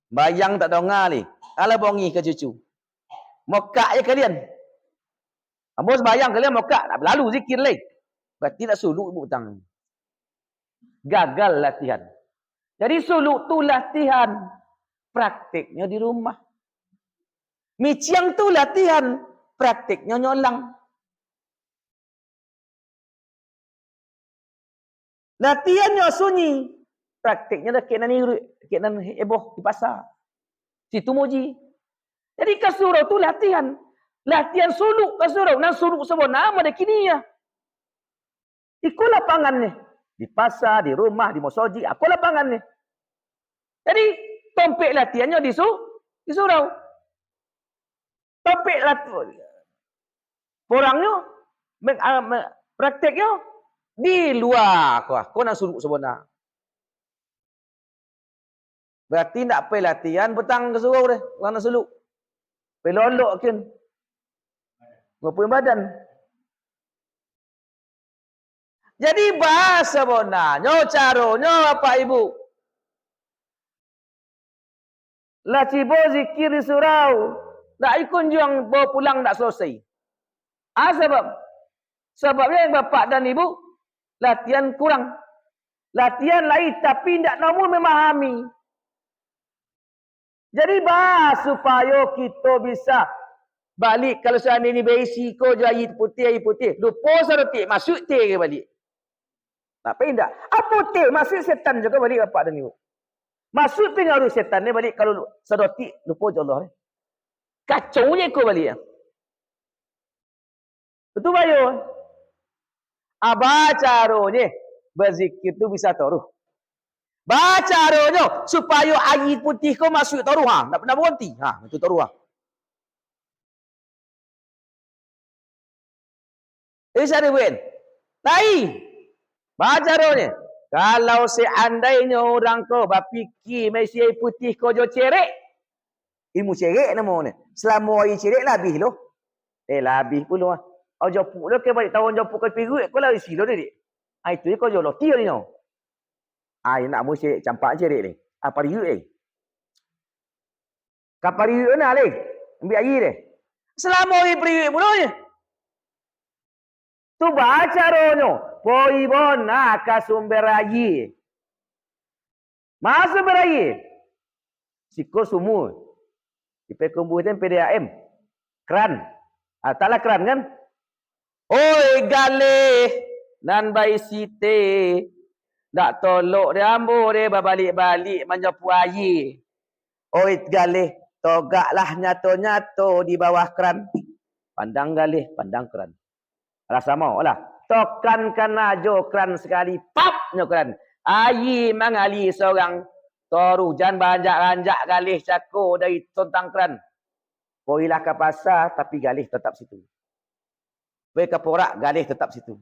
Bayang tak donga ni. Alah bongi ke cucu. Mokak je kalian. Ambo sembahyang kalian mokak, tak berlalu zikir lain. Berarti tak suluk ibu hutang. Gagal latihan. Jadi suluk tu latihan. Praktiknya di rumah. Miciang tu latihan. Praktiknya nyolang. Latihannya sunyi. Praktiknya dah kenan heboh di pasar. Situ muji. Jadi ke surau tu latihan. Latihan suluk ke surau. Nang suluk semua nama dia kini ya. Ikut lapangan ni. Di pasar, di rumah, di mosoji. Aku lapangan ni. Jadi, tompek latihannya di surau. Tompek latihan. Porangnya, prakteknya, di luar. Kau nak suluk sebenar. Berarti tak pergi latihan, petang ke surau dia. Kau nak suluk. Pergi lolok kan. Ngapain badan. Jadi bahasa bonanya, caranya Bapak Ibu. Lah cibo zikir di surau. Tak ikut juang bawa pulang tak selesai. Sebab? Sebabnya Bapak dan Ibu latihan kurang. Latihan lain tapi tidak namun memahami. Jadi bahas supaya kita bisa balik kalau seandainya ni berisiko je air putih. Lupa seretik masuk teh ke balik. Tak pindah. Apa teh masuk setan juga balik Bapak dan Ibu. Masuk pengaruh setan ni balik kalau seretik lupa je Allah. Kacau je kau balik. Betul bayo. Baca rohnya berzikir tu bisa taruh. Baca rohnya supaya air putih kau masuk taruh. Tak pernah berhenti. Itu taruh. Bisa dibuat. Tapi, baca rohnya. Kalau seandainya orang kau berfikir mesti air putih kau jo cerek. Ilmu cerek nama ni. Selama air cerek labih loh. Labih pun loh. Kau jopuk loh ke balik tahun jopuk ke pirut. Kau lah isi loh dia. Itu kau jo loti ni no. Nak mau cerek campak cerek ni. Pariut ni. Kapariut nak ni. Ambil air ni. Selama air periut pun loh ni. Tu baca rohnya. Poibon ka sumber air. Masa berair. Sikul sumur. Ipe kumbuhin PDAM. Keran. Taklah keran kan? Oi galih nan bai site. Nak tolok dia ambo dia balik-balik menyapu air. Oi galih togaklah nyato-nyato di bawah keran. Pandang galih, pandang keran. Rasa mau lah. Tokankan ajo keran sekali. Pap nyo keran. Air mengalir seorang. Toru jan banjak-banjak galih cako dari tontang keran. Koilah ke pasar tapi galih tetap situ. Koi ke porak galih tetap situ.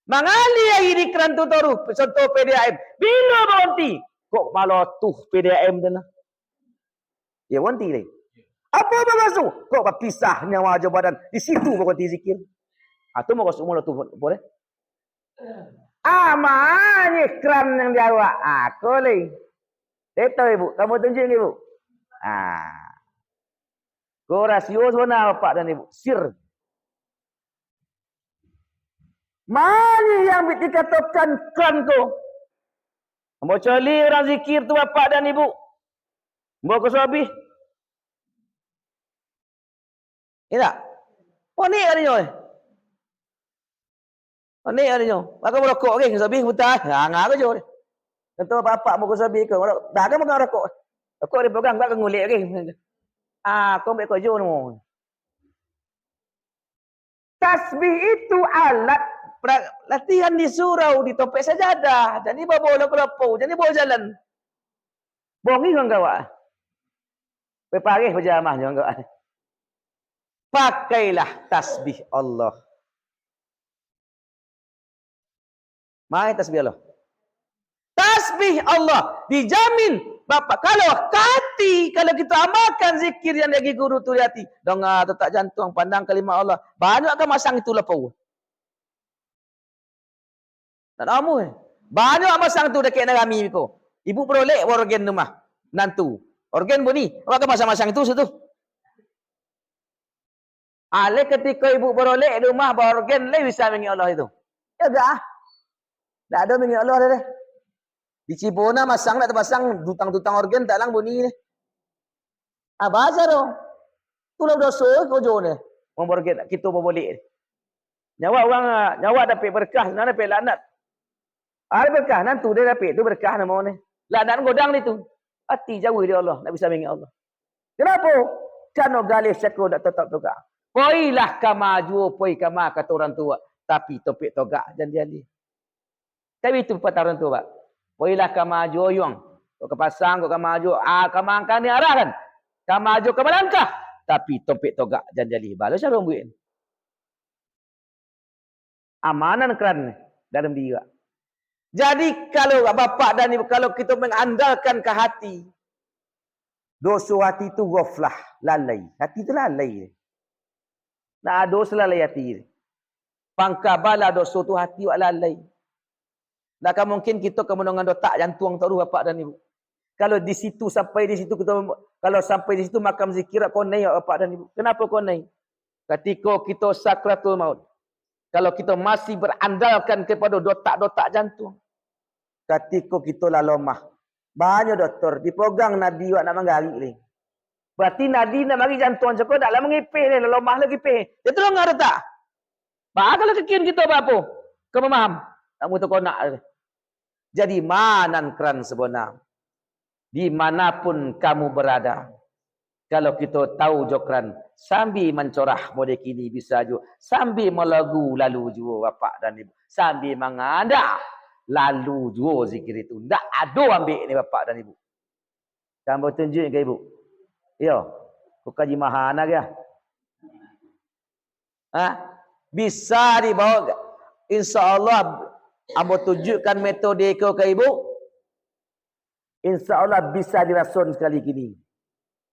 Mengalir air di keran tu toru. Contoh PDAM. Bila berhenti? Kok malah tuh PDAM tu nah. Ya berhenti lagi. Apa bermasuk? Kok berpisah nyawa aja badan. Di situ berhenti zikir. Atau mau kasih umur tu boleh? Mana keran yang diawak? Aku lagi. Itu ibu. Kamu tunjuk ibu. Kau rasio sebenar bapak dan ibu. Sir. Mana yang dikatakan keran kau? Mau cari orang zikir tu bapak dan ibu. Mau ke suami? Ini tak? Oh ni ada nyoy. Oh ni ada nyoy. Maka merokok ke suami hutan. Ngah ke nyoy. Tentu bapak mau ke suami ke. Dah kan makan rokok. Rokok dia pegang tak ngulik ke. Kau ambil kau jono. Tasbih itu alat latihan di surau, di topek sajadah. Jadi bawa bola jadi bawa jalan. Bongi kan kawak. Peparih berjamah jangan kawak. Pakailah tasbih Allah. Mai tasbih Allah. Tasbih Allah dijamin. Bapak, kalau kita amalkan zikir yang lagi guru tu hati. Dengar tetap jantung, pandang kalimat Allah. Banyak akan masang itu lepau. Tak tahu. Banyak masang tu dekat nerami ko. Ibu berolek organ rumah. Nantu. Organ bunyi. Apa masang-masang itu situ? Ale ketika ibu berolek di rumah organ le bisa mengingat Allah itu. Ya dah. Tak ada mengingat Allah dah. Di Cibona masang nak terpasang dutang-dutang organ tak lang bunyi ni. Baca doh. Tulah dosa kau jo ni. Wong organ kita boleh. Nyawa orang nyawa dapat berkah, nak dapat laknat. Ada berkah nantu dia dapat tu berkah nama ni. Laknat godang ni tu. Hati jauh dia Allah, nak bisa mengingat Allah. Kenapa? Kano galih seko dak tetap togak. Poilah kamaju, poi kama kata orang tua. Tapi topik togak janji-janji. Tapi itu pata orang tua, Pak. Poilah kamaju yung. Kau kepasang, kau kamaju. Kamangkan ni arah kan. Kamaju ke melangkah. Tapi topik togak janji-janji. Balas saya rombuin. Amanan keran dalam diri. Jadi kalau bapak dan ibu, kalau kita mengandalkan ke hati, dosa hati itu ghaflah, lalai. Hati itu lalai. Nah, dosa lalai hati. Pangkabala dosa tu hati wak lalai. Tak mungkin kita kemenangan dotak jantung tahu bapak dan ibu. Kalau di situ sampai di situ kita, kalau sampai di situ makam zikir kau naik bapak dan ibu. Kenapa kau naik? Ketika kita sakratul maut. Kalau kita masih berandalkan kepada dotak-dotak jantung. Ketika kita lah lemah. Banyak doktor. Dipegang nadi awak nak menggarik ni. Berarti nadi nak mari jantung cakap tak lah mengipih ni. Lemah lagi pih. Dia tolong ada tak? Kalau kekian kita apa? Kau memaham? Tak mutu kau nak. Jadi manan keran sebenar. Dimanapun kamu berada. Kalau kita tahu jokran, sambil mencorah mode kini bisa juga. Sambil melagu lalu juga bapak dan ibu. Sambil mengadak lalu juga zikir itu. Tak ada ambil ni bapak dan ibu. Kamu tunjuk ke ibu? Ya. Kau kaji mahana ke? Bisa dibawa. InsyaAllah. Ambo tunjukkan metode kau ke ibu. InsyaAllah bisa dirasun sekali kini.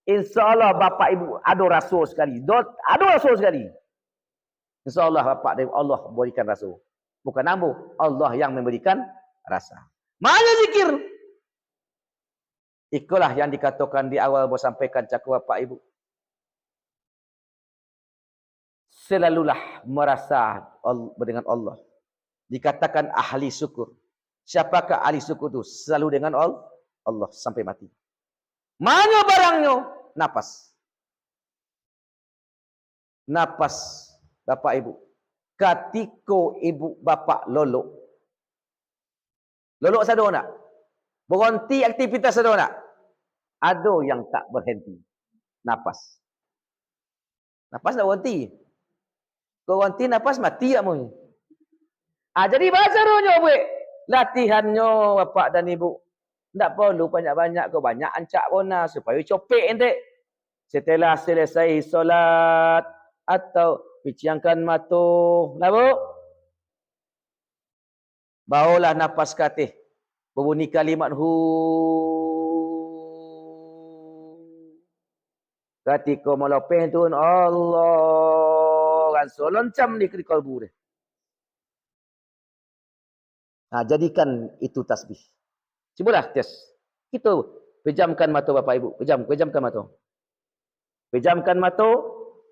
InsyaAllah bapak ibu ada rasul sekali. Ada rasul sekali. InsyaAllah bapak dan ibu Allah berikan rasul. Bukan ambo. Allah yang memberikan rasa. Mana zikir? Itulah yang dikatakan di awal bahawa sampaikan cakap bapak ibu. Selalulah merasa dengan Allah. Dikatakan ahli syukur. Siapakah ahli syukur itu? Selalu dengan Allah. Allah sampai mati. Mana barangnya? Napas. Napas, Bapak Ibu. Ketika ibu bapa lolok. Lolok sado nak? Berhenti aktivitas sado nak? Ada yang tak berhenti. Napas. Napas tak berhenti. Kau berhenti napas mati kamu. Jadi bahasa rohnya buat. Latihannya bapak dan ibu. Tak perlu banyak-banyak kau banyak ancak bona supaya copek ente. Setelah selesai solat atau piciangkan mata, kenapa? Bawalah napas katih. Berbunyi kalimat hu. Ketika melopeh tu Allah rasul loncam di kalbu dia. Jadikan itu tasbih. Cubalah tes. Kita pejamkan mata Bapak Ibu. Pejamkan mata. Pejamkan mata.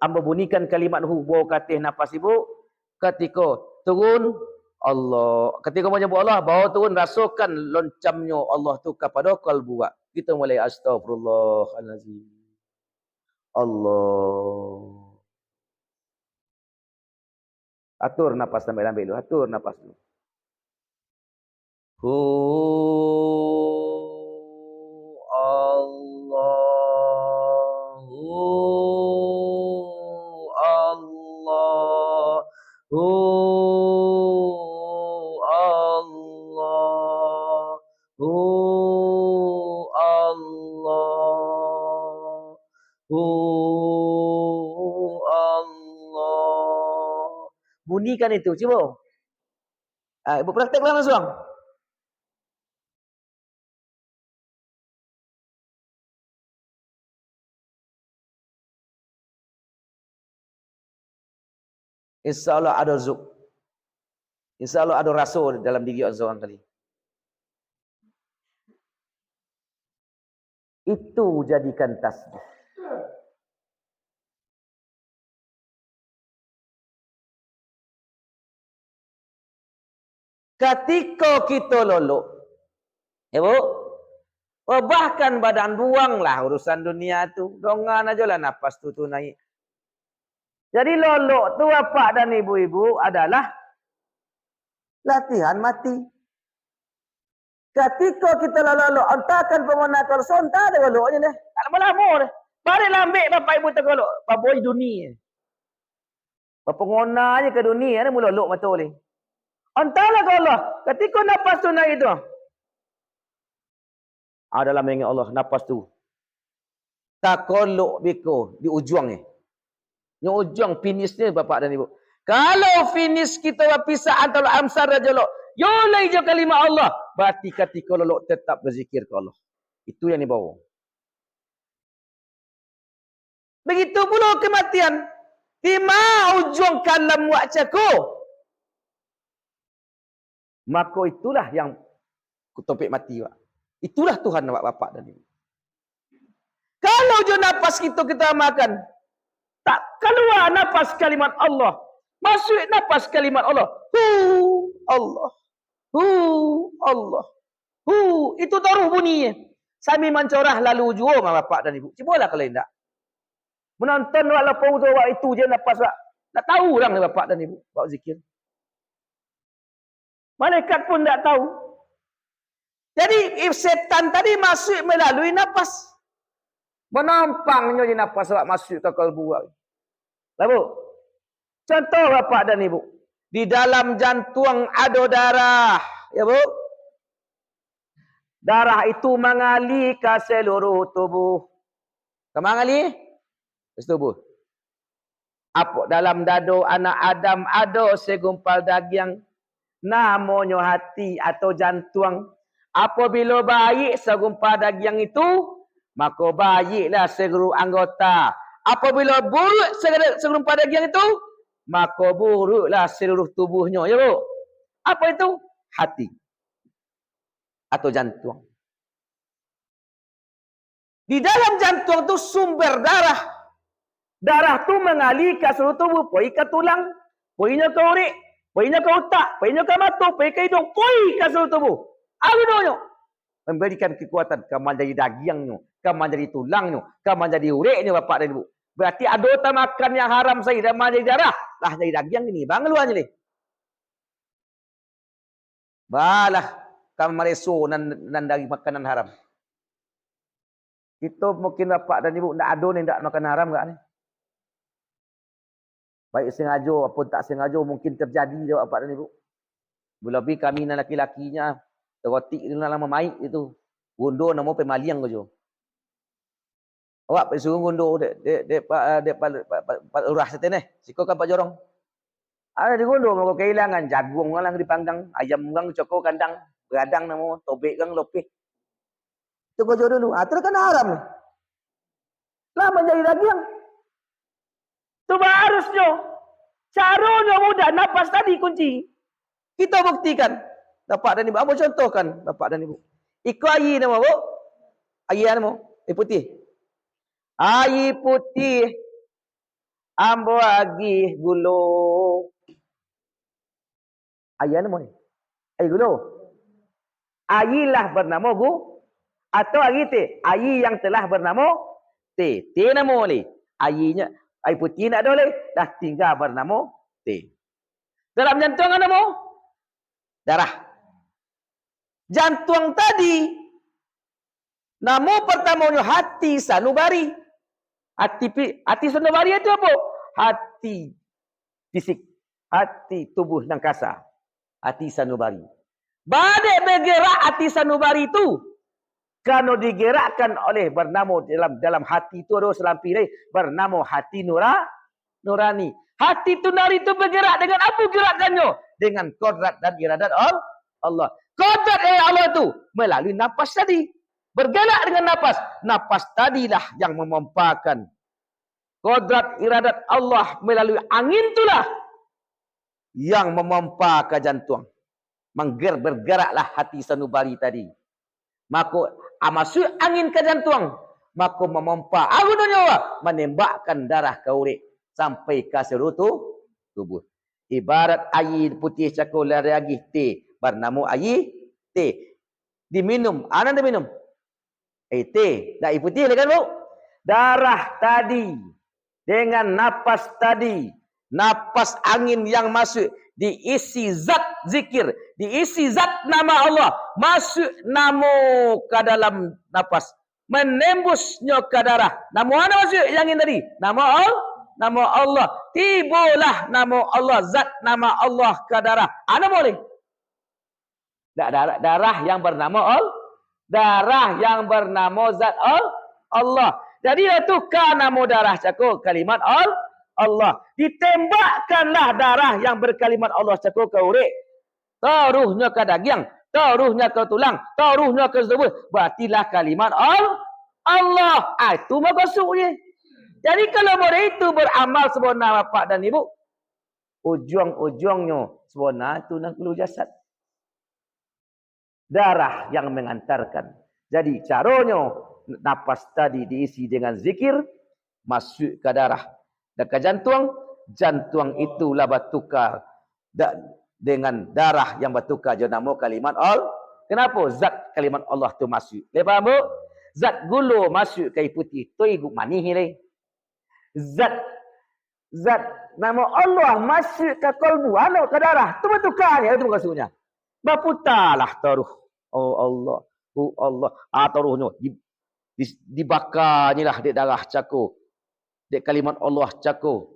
Amba bunyikan kalimat hu bawa katih nafas ibu. Ketika turun Allah. Ketika menyebut Allah, bawa turun rasakan loncamnya Allah tu kepada kalbu. Kita mulai astagfirullahalazim. Allah. Atur nafas sampai ambil dulu. Atur nafas dulu. Allah. Allah. Allah. Allah. Allah. Bunyikan itu, cuba. Ibu prakteklah langsung. InsyaAllah ada zuk. InsyaAllah ada rasa dalam diri orang kali. Itu jadikan tasbih. Ketika kita lolok, ya bu, bahkan badan buanglah urusan dunia tu. Dongan aja lah nafas tu naik. Jadi lolok tu bapak dan ibu-ibu adalah latihan mati. Ketika kita lolok, entakan pemenakal sonta ada loloknya deh. Tak lama-lama deh. Baliklah ambil bapak ibu tergolok. Bapak dunia. Bapak ngona je ke dunia ni mula lolok mata boleh. Entahlah ke Allah. Ketika nafas tu naik tu. Dalam mengingat Allah, nafas tu. Tak kolok biko di ujung ni. Di ujung finish ni bapak dan ibu. Kalau finish kita berpisah antara amsar dan jolok. Yolai je kalimah Allah. Berarti ketika lolok tetap berzikir ke Allah. Itu yang dibawa. Begitu pula kematian. Di ma ujung kalam wa'caku. Maka itulah yang topik mati. Pak. Itulah Tuhan bapak dan ibu. Kalau je nafas kita makan. Tak keluar nafas kalimat Allah. Masuk nafas kalimat Allah. Allah. Allah. Itu taruh bunyinya. Sambil mencorah lalu jua bapak dan ibu. Cubalah kalau tidak. Menonton walaupun itu je nafas. Tak tahu orang bapak dan ibu. Bapak zikir. Malaikat pun tak tahu. Jadi setan tadi masuk melalui nafas. Menampangnya di nafas masuk ke kalbu. Lalu, contoh bapak dan ibu. Di dalam jantung ada darah. Ya bu? Darah itu mengalir ke seluruh tubuh. Mengalir? Ke tubuh. Apa dalam dada anak Adam ada segumpal daging. Namanya hati atau jantung. Apabila baik segumpal daging itu, maka baiklah seluruh anggota. Apabila buruk segumpal daging itu, maka buruklah seluruh tubuhnya. Ya bu? Apa itu? Hati. Atau jantung. Di dalam jantung itu sumber darah. Darah itu mengalir ke seluruh tubuh. Pergi ke tulang. Perginya ke urik. Perginya ke otak. Perginya ke mata. Pergi ke hidung. Pergi ke seluruh tubuh. Apa itu? Memberikan kekuatan. Kamu jadi dagingnya. Kamu jadi tulangnya. Kamu jadi ureknya bapak dan ibu. Berarti ada makan yang haram saya. Dan jadi darah. Lah jadi daging ini. Bang luar ni. Balah. Kamu mereso nan dari makanan haram. Kita mungkin bapak dan ibu tak ada ni tak makan haram tak ni. Baik sengaja ataupun tak sengaja mungkin terjadi dia bapak dan ibu. Lebih kami dan laki-lakinya terotik dalam maik itu. Gundur nama pemaliang je. Awak pergi suruh gundur dek pak urah setan eh. Sikokan pak jorong. Ada di gundur mau kehilangan jagung orang dipanggang, ayam orang cokor kandang, beradang nama, tobek orang lopeh. Tunggu jodoh dulu. Terus kan haram. Lah menjadi daging. Itu harusnya. Caranya mudah. Nafas tadi kunci. Kita buktikan. Bapak dan ibu. Apa contohkan bapak dan ibu. Ikut air nama bu. Air nama. Air putih. Air putih. Ambo agi gula. Air nama ni. Air gula. Airlah bernama bu. Atau air teh. Air yang telah bernama teh. Teh nama boleh. Airnya. Air putih nak ada boleh. Dah tinggal bernama teh. Dalam jantung ada nama? Darah. Jantung tadi. Nama pertamanya hati sanubari. Hati sanubari itu apa? Hati fisik. Hati tubuh nangkasa. Hati sanubari. Badai bergerak hati sanubari itu. Kalau digerakkan oleh bernama dalam hati itu ada selampi bernama hati nurani. Hati nurani itu bergerak dengan apa gerakannya? Dengan kodrat dan iradat Allah. Kodrat Allah itu melalui nafas tadi. Bergerak dengan nafas. Nafas tadilah yang memompakan. Kodrat iradat Allah melalui angin itulah yang memompa ke jantung. Bergeraklah hati sanubari tadi. Maka masuk angin ke jantung. Maka memompa angin nyawa. Menembakkan darah ke urik. Sampai ke seluruh tubuh. Ibarat air putih cakul lagi teh. Bernama air teh. Diminum. Anak diminum. Teh. Dah air putih kan bu? Darah tadi. Dengan napas tadi. Napas angin yang masuk. Diisi zat zikir. Diisi zat nama Allah. Masuk nama ke dalam napas. Menembusnya ke darah. Nama mana masuk yang ini tadi? Nama Allah. Nama Allah. Tibalah nama Allah. Zat nama Allah ke darah. Ana boleh? Darah yang bernama Allah. Darah yang bernama zat Allah. Jadi itu kan nama darah cakap kalimat Allah. Ditembakkanlah darah yang berkalimat Allah cakap ke urik. Taruhnya ke daging. Taruhnya ke tulang. Taruhnya ke tubuh. Berartilah kalimat Allah. Itu maksudnya. Jadi kalau boleh itu beramal sebenar bapak dan ibu. Ujung-ujungnya sebenar itu nak keluar jasad. Darah yang mengantarkan. Jadi caranya napas tadi diisi dengan zikir. Masuk ke darah. Dan ke jantung. Jantung itulah bertukar. Dengan darah yang bertukar. Jadi nama kalimat Allah. Kenapa? Zat kalimat Allah tu masuk. Lepas bu? Zat gula masuk ke putih. Tu ibu manih ni. Zat nama Allah masuk ke kalbu, ke darah. Tu bertukar ni. Itu maksudnya. Berputarlah taruh. Oh Allah. Taruhnya. Dibakar ni lah dek darah cakap. Dek kalimat Allah cakap.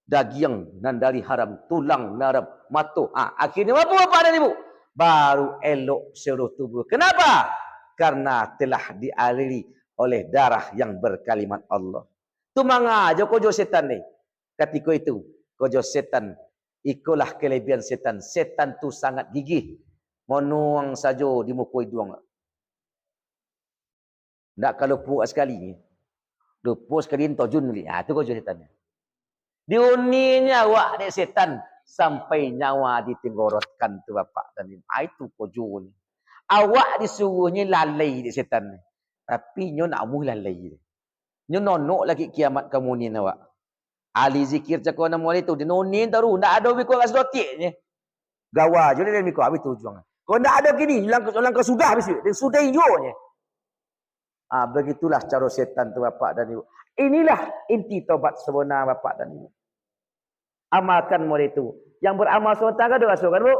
Daging dan dari haram. Tulang haram. Mata. Akhirnya apa bapak dan ibu? Baru elok seluruh tubuh. Kenapa? Karena telah dialiri oleh darah yang berkalimat Allah. Tu manga aja kojo setan ni. Ketika itu, kojo setan. Ikulah kelebihan setan. Setan tu sangat gigih. Menuang saja di muka hidung. Tak kalau puak sekali. Lupa sekali ni tojun ni. Itu kojo setan. Diuninya awak dek setan. Sampai nyawa ditenggorotkan tu bapak dan ibu. Itu kojo ni. Awak disuruhnya lalai dek setan ni. Tapi nyo nak muh lalai. Nyo nonok lagi kiamat kamu ni awak. Ali zikir cakap nama itu. Dia nonin taruh. Tak ada bikul kat sedotiknya. Gawa je dia mikul. Habis tu juang. Kalau tak ada gini, langkah sudah habis. Dia sudah hijaunya. Begitulah cara setan tu bapak dan ibu. Inilah inti taubat sebenar bapak dan ibu. Amalkan model itu. Yang beramal sementara doa kan bu.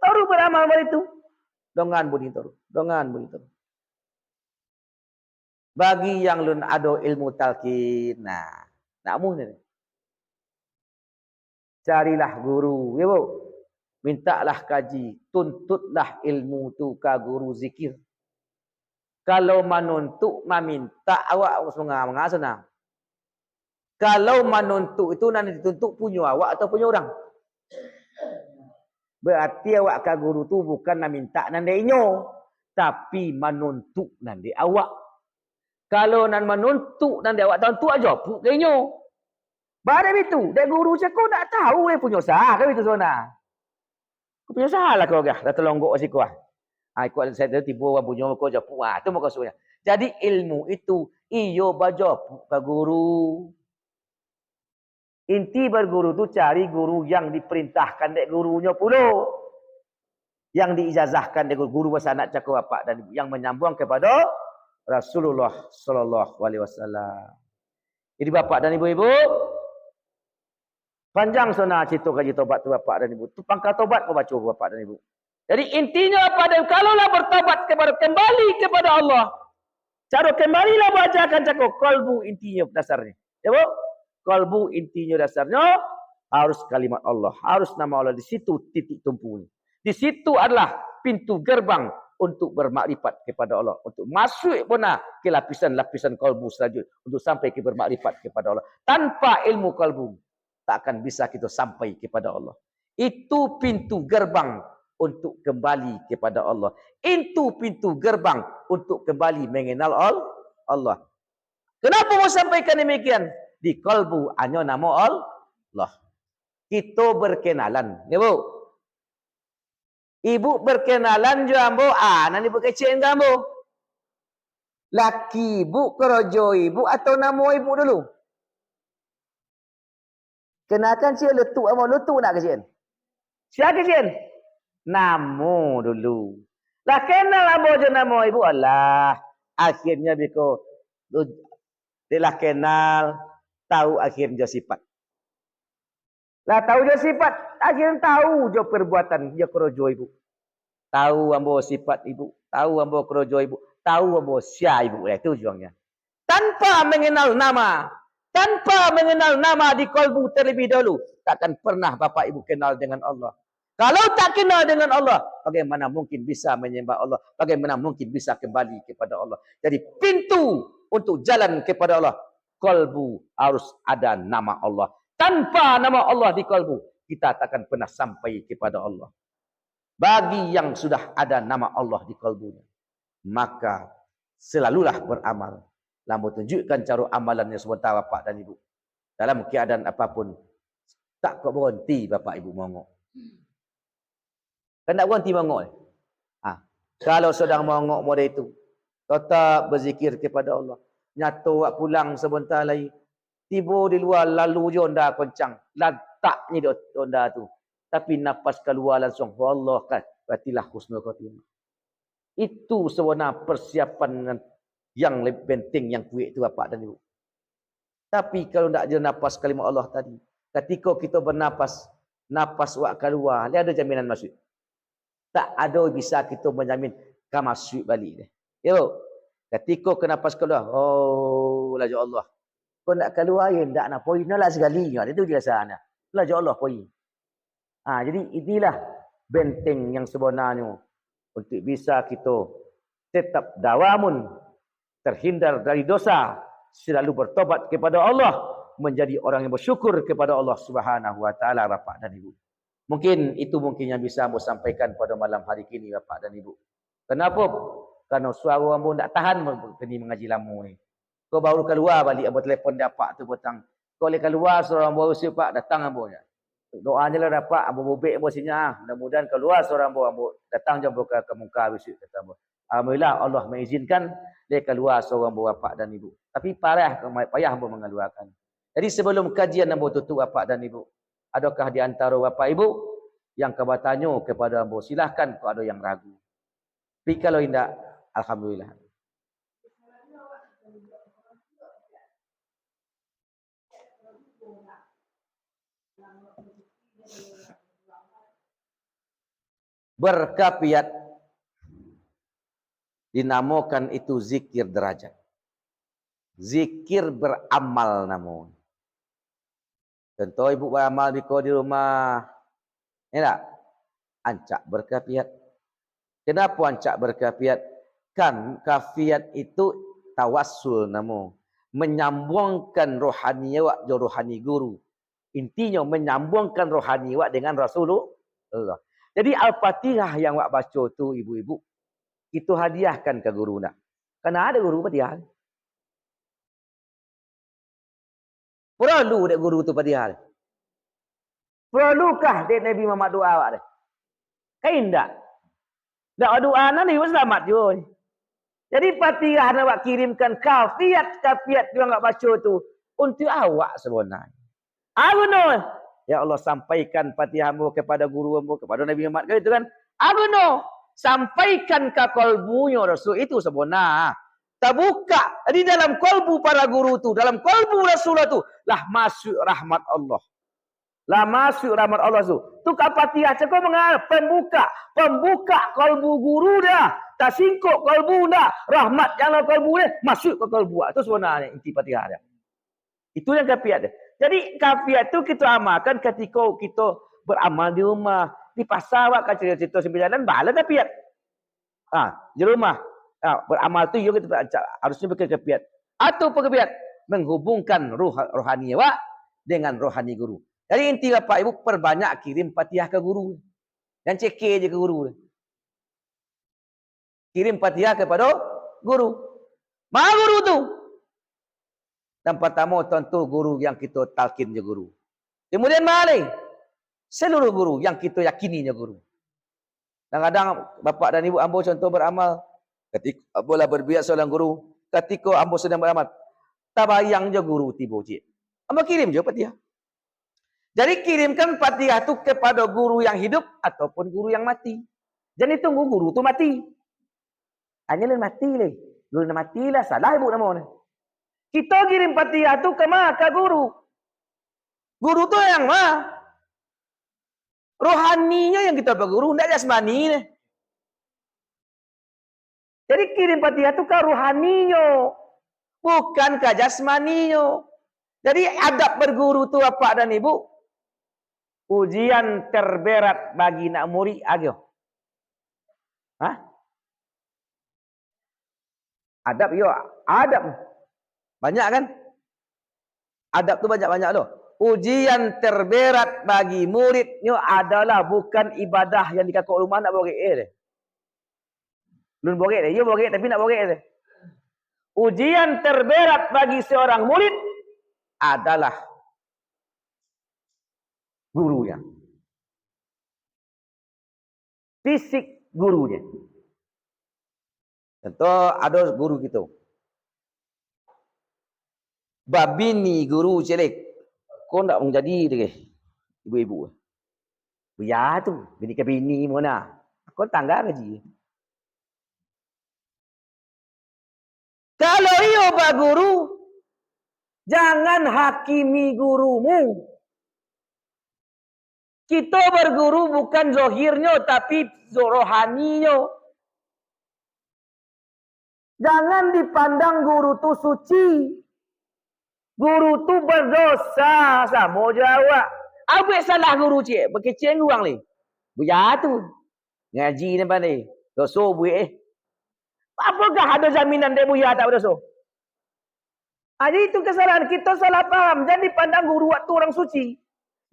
Taruh beramal model itu. Dongan bunyi taruh. Dongan bunyi taruh. Bagi yang lun ado ilmu talqin. Nah, namun ni. Carilah guru, ya bu. Mintalah kaji, tuntutlah ilmu tu ka guru zikir. Kalau manuntuk meminta awak menga senang. Kalau manuntuk itu nanti dituntut punya awak atau punya orang. Berarti awak ka guru tu bukan nak minta nandainya, tapi manuntuk nandai awak. Kalau nan manuntuk nandai awak tentu aja pukainya. Baru itu, dia guru cakap tak tahu dia punya sah kan itu sebenarnya. Kau punya salah kau gah, dah telonggok si kau. Kau saya tiba orang punya kau japu. Tu muka sunya. Jadi ilmu itu iyo bajo ke guru. Inti berguru tu cari guru yang diperintahkan dek gurunya pula. Yang diijazahkan dek guru bersanad cakap bapak dan ibu yang menyambung kepada Rasulullah sallallahu alaihi wasallam. Jadi bapak dan ibu-ibu, panjang sana cerita kaji taubat tu bapak dan ibu. Tu pangkal taubat kau baca bapak dan ibu. Jadi intinya apa? Kalaulah bertaubat kembali kepada Allah. Cara kembalilah bacakan cakap qalbu intinya dasarnya. Ya bu? Qalbu intinya dasarnya harus kalimat Allah, harus nama Allah. Di situ titik tumpunya. Di situ adalah pintu gerbang untuk bermakrifat kepada Allah, untuk masuk benar ke lapisan-lapisan qalbu selanjutnya untuk sampai ke bermakrifat kepada Allah. Tanpa ilmu qalbu tak akan bisa kita sampai kepada Allah. Itu pintu gerbang untuk kembali kepada Allah. Itu pintu gerbang untuk kembali mengenal Allah. Kenapa mau sampaikan demikian? Di kalbu hanya nama Allah. Kita berkenalan. Ya bu? Ibu berkenalan je ambo. Nanti ibu kecil ke ambo? Laki ibu, kerojo ibu atau nama ibu dulu? Kenalkan siapa letuk ambo. Letuk nak kecil? Siapa kecil? Nama dulu. Lah kenal ambo je nama ibu. Allah. Akhirnya biko dia kenal, tahu akhirnya sifat. Lah tahu je sifat, akhirnya tahu je perbuatan dia kerojo ibu. Tahu ambo sifat ibu, tahu ambo kerojo ibu, tahu ambo sia ibu. Itu juangnya. Tanpa mengenal nama di kalbu terlebih dahulu, takkan pernah bapak ibu kenal dengan Allah. Kalau tak kenal dengan Allah, bagaimana mungkin bisa menyembah Allah? Bagaimana mungkin bisa kembali kepada Allah? Jadi pintu untuk jalan kepada Allah, kalbu harus ada nama Allah. Tanpa nama Allah di kalbu, kita takkan pernah sampai kepada Allah. Bagi yang sudah ada nama Allah di kalbunya, maka selalulah beramal. Lalu tunjukkan cara amalannya sebentar bapak dan ibu. Dalam keadaan apapun, tak kau berhenti bapak ibu mongok. Kan tak berhenti mongok. Kalau sedang mongok model itu, tetap berzikir kepada Allah. Nyata awak pulang sebentar lagi. Tiba di luar lalu je onda kencang. Lantaknya dia onda tu. Tapi nafas keluar langsung. Allah kan. Berartilah husnul khatimah. Itu sebenarnya persiapan yang lebih penting yang kuat itu bapak dan ibu. Tapi kalau tak ada nafas kalimat Allah tadi. Ketika kita bernapas. Nafas awak keluar. Dia ada jaminan masuk. Tak ada bisa kita menjamin kau masuk balik dia. Yo, ketika kena pas keluar, laja Allah. Kau nak keluar ya, tak nak poin lah sekali. Itu dia sana. Laja Allah poin. Jadi inilah benteng yang sebenarnya untuk bisa kita tetap dawamun terhindar dari dosa, selalu bertobat kepada Allah, menjadi orang yang bersyukur kepada Allah Subhanahu wa taala bapak dan ibu. Mungkin itu yang bisa ambo sampaikan pada malam hari ini bapak dan ibu. Kenapa? Karena suara ambo tak tahan kini mengaji lama ni. Kau baru keluar balik ambo telefon dapat tu petang. Kau boleh keluar suara ambo usip pak datang ambo nya. Doanya lah dapat ambo bobek ambo sinya. Mudah-mudahan keluar suara ambo datang je ambo ke muka besok kata ambo. Alhamdulillah Allah mengizinkan dia keluar suara ambo bapak dan ibu. Tapi payah ambo mengeluarkan. Jadi sebelum kajian ambo tutup bapak dan ibu, adakah di antara bapak ibu yang kau bertanya kepada ambo, silahkan kalau ada yang ragu. Tapi kalau tidak, alhamdulillah. Berkafiat dinamakan itu zikir derajat. Zikir beramal namun. Contoh ibu beramal di rumah. Ya tak? Ancak berkafiat. Kenapa ancak berkafiat? Kan kafiat itu tawassul namun. Menyambungkan rohani awak dengan rohani guru. Intinya menyambungkan rohani awak dengan Rasulullah. Jadi Al-Fatihah yang awak baca tu ibu-ibu, itu hadiahkan ke guru nak. Karena ada guru Fatihah. Perlu dek guru tu Fatihah. Perlukah dek Nabi Muhammad doa awak dek? Kain tak? Tak doa nanti selamat je. Jadi Fatihah nak awak kirimkan kafiat yang awak baca tu untuk awak sebenarnya. Aguno. Ya Allah, sampaikan Fatihahmu kepada gurumu, kepada Nabi Muhammad itu kan. Aguno, sampaikan ke kalbunya Rasul itu sebenarnya. Terbuka di dalam kalbu para guru tu, dalam kalbu Rasulullah tu, lah masuk rahmat Allah. Lah masuk rahmat Allah tu. Tu kat Fatihah cakap mengarah pembuka kalbu guru dah. Tak singkuk kalbu dah. Rahmat yang dalam kalbu dia masuk ke kalbu. Itu sebenarnya inti Fatihah dia. Itu yang kafiat dia. Jadi kafiat tu kita amalkan ketika kita beramal di rumah, di pasar awak kat cerita sembilan bala kafiat. Di rumah. Beramal tu juga kita harusnya berkafiat. Atau kafiat menghubungkan rohani awak dengan rohani guru. Jadi inti Bapak Ibu perbanyak kirim Fatihah ke guru. Dan cekir je ke guru. Kirim Fatihah kepada guru. Mana guru tu? Dan pertama tentu guru yang kita talkin je guru. Kemudian mana? Seluruh guru yang kita yakininya guru. Kadang-kadang bapak dan ibu ambo contoh beramal. Ketika ambolah berbiak seorang guru. Ketika ambo sedang beramal. Tabayang je guru tiba cik. Ambo kirim je Fatihah. Jadi kirimkan Fatihah tu kepada guru yang hidup ataupun guru yang mati. Jadi tunggu guru tu mati. Hanya lah mati lah. Guru nak mati lah. Salah ibu nama ni. Kita kirim Fatihah tu ke mana? Ke guru. Guru tu yang mana? Rohaninya yang kita berguru. Tidak jasmani ni. Jadi kirim Fatihah tu ke rohaninya. Bukan ke jasmaninya. Jadi adab berguru tu bapak dan ibu. Ujian terberat bagi nak murid agak. Adab yo, adab. Banyak kan? Adab tu banyak-banyak tu. Ujian terberat bagi muridnya adalah bukan ibadah yang dikakak rumah nak borek dia. Belum borek dia, dia borek tapi nak borek dia. Ujian terberat bagi seorang murid adalah gurunya. Fisik gurunya. Contoh ada guru kita. Babini guru celek. Kau tak menjadi dia. Ibu-ibu. Ya tu. Bini ke bini mana. Kau tangga gaji. Kalau ia bak guru. Jangan hakimi gurumu. Kita berguru bukan zohirnya tapi rohaninya. Jangan dipandang guru tu suci. Guru tu berdosa sama jawab. Apa salah guru cik? Berkecil orang ni. Buya tu. Ngaji ni pandai. Dosa buih. Apakah ada jaminan dia buya tak berdosa? Jadi itu kesalahan. Kita salah faham. Jangan dipandang guru waktu orang suci.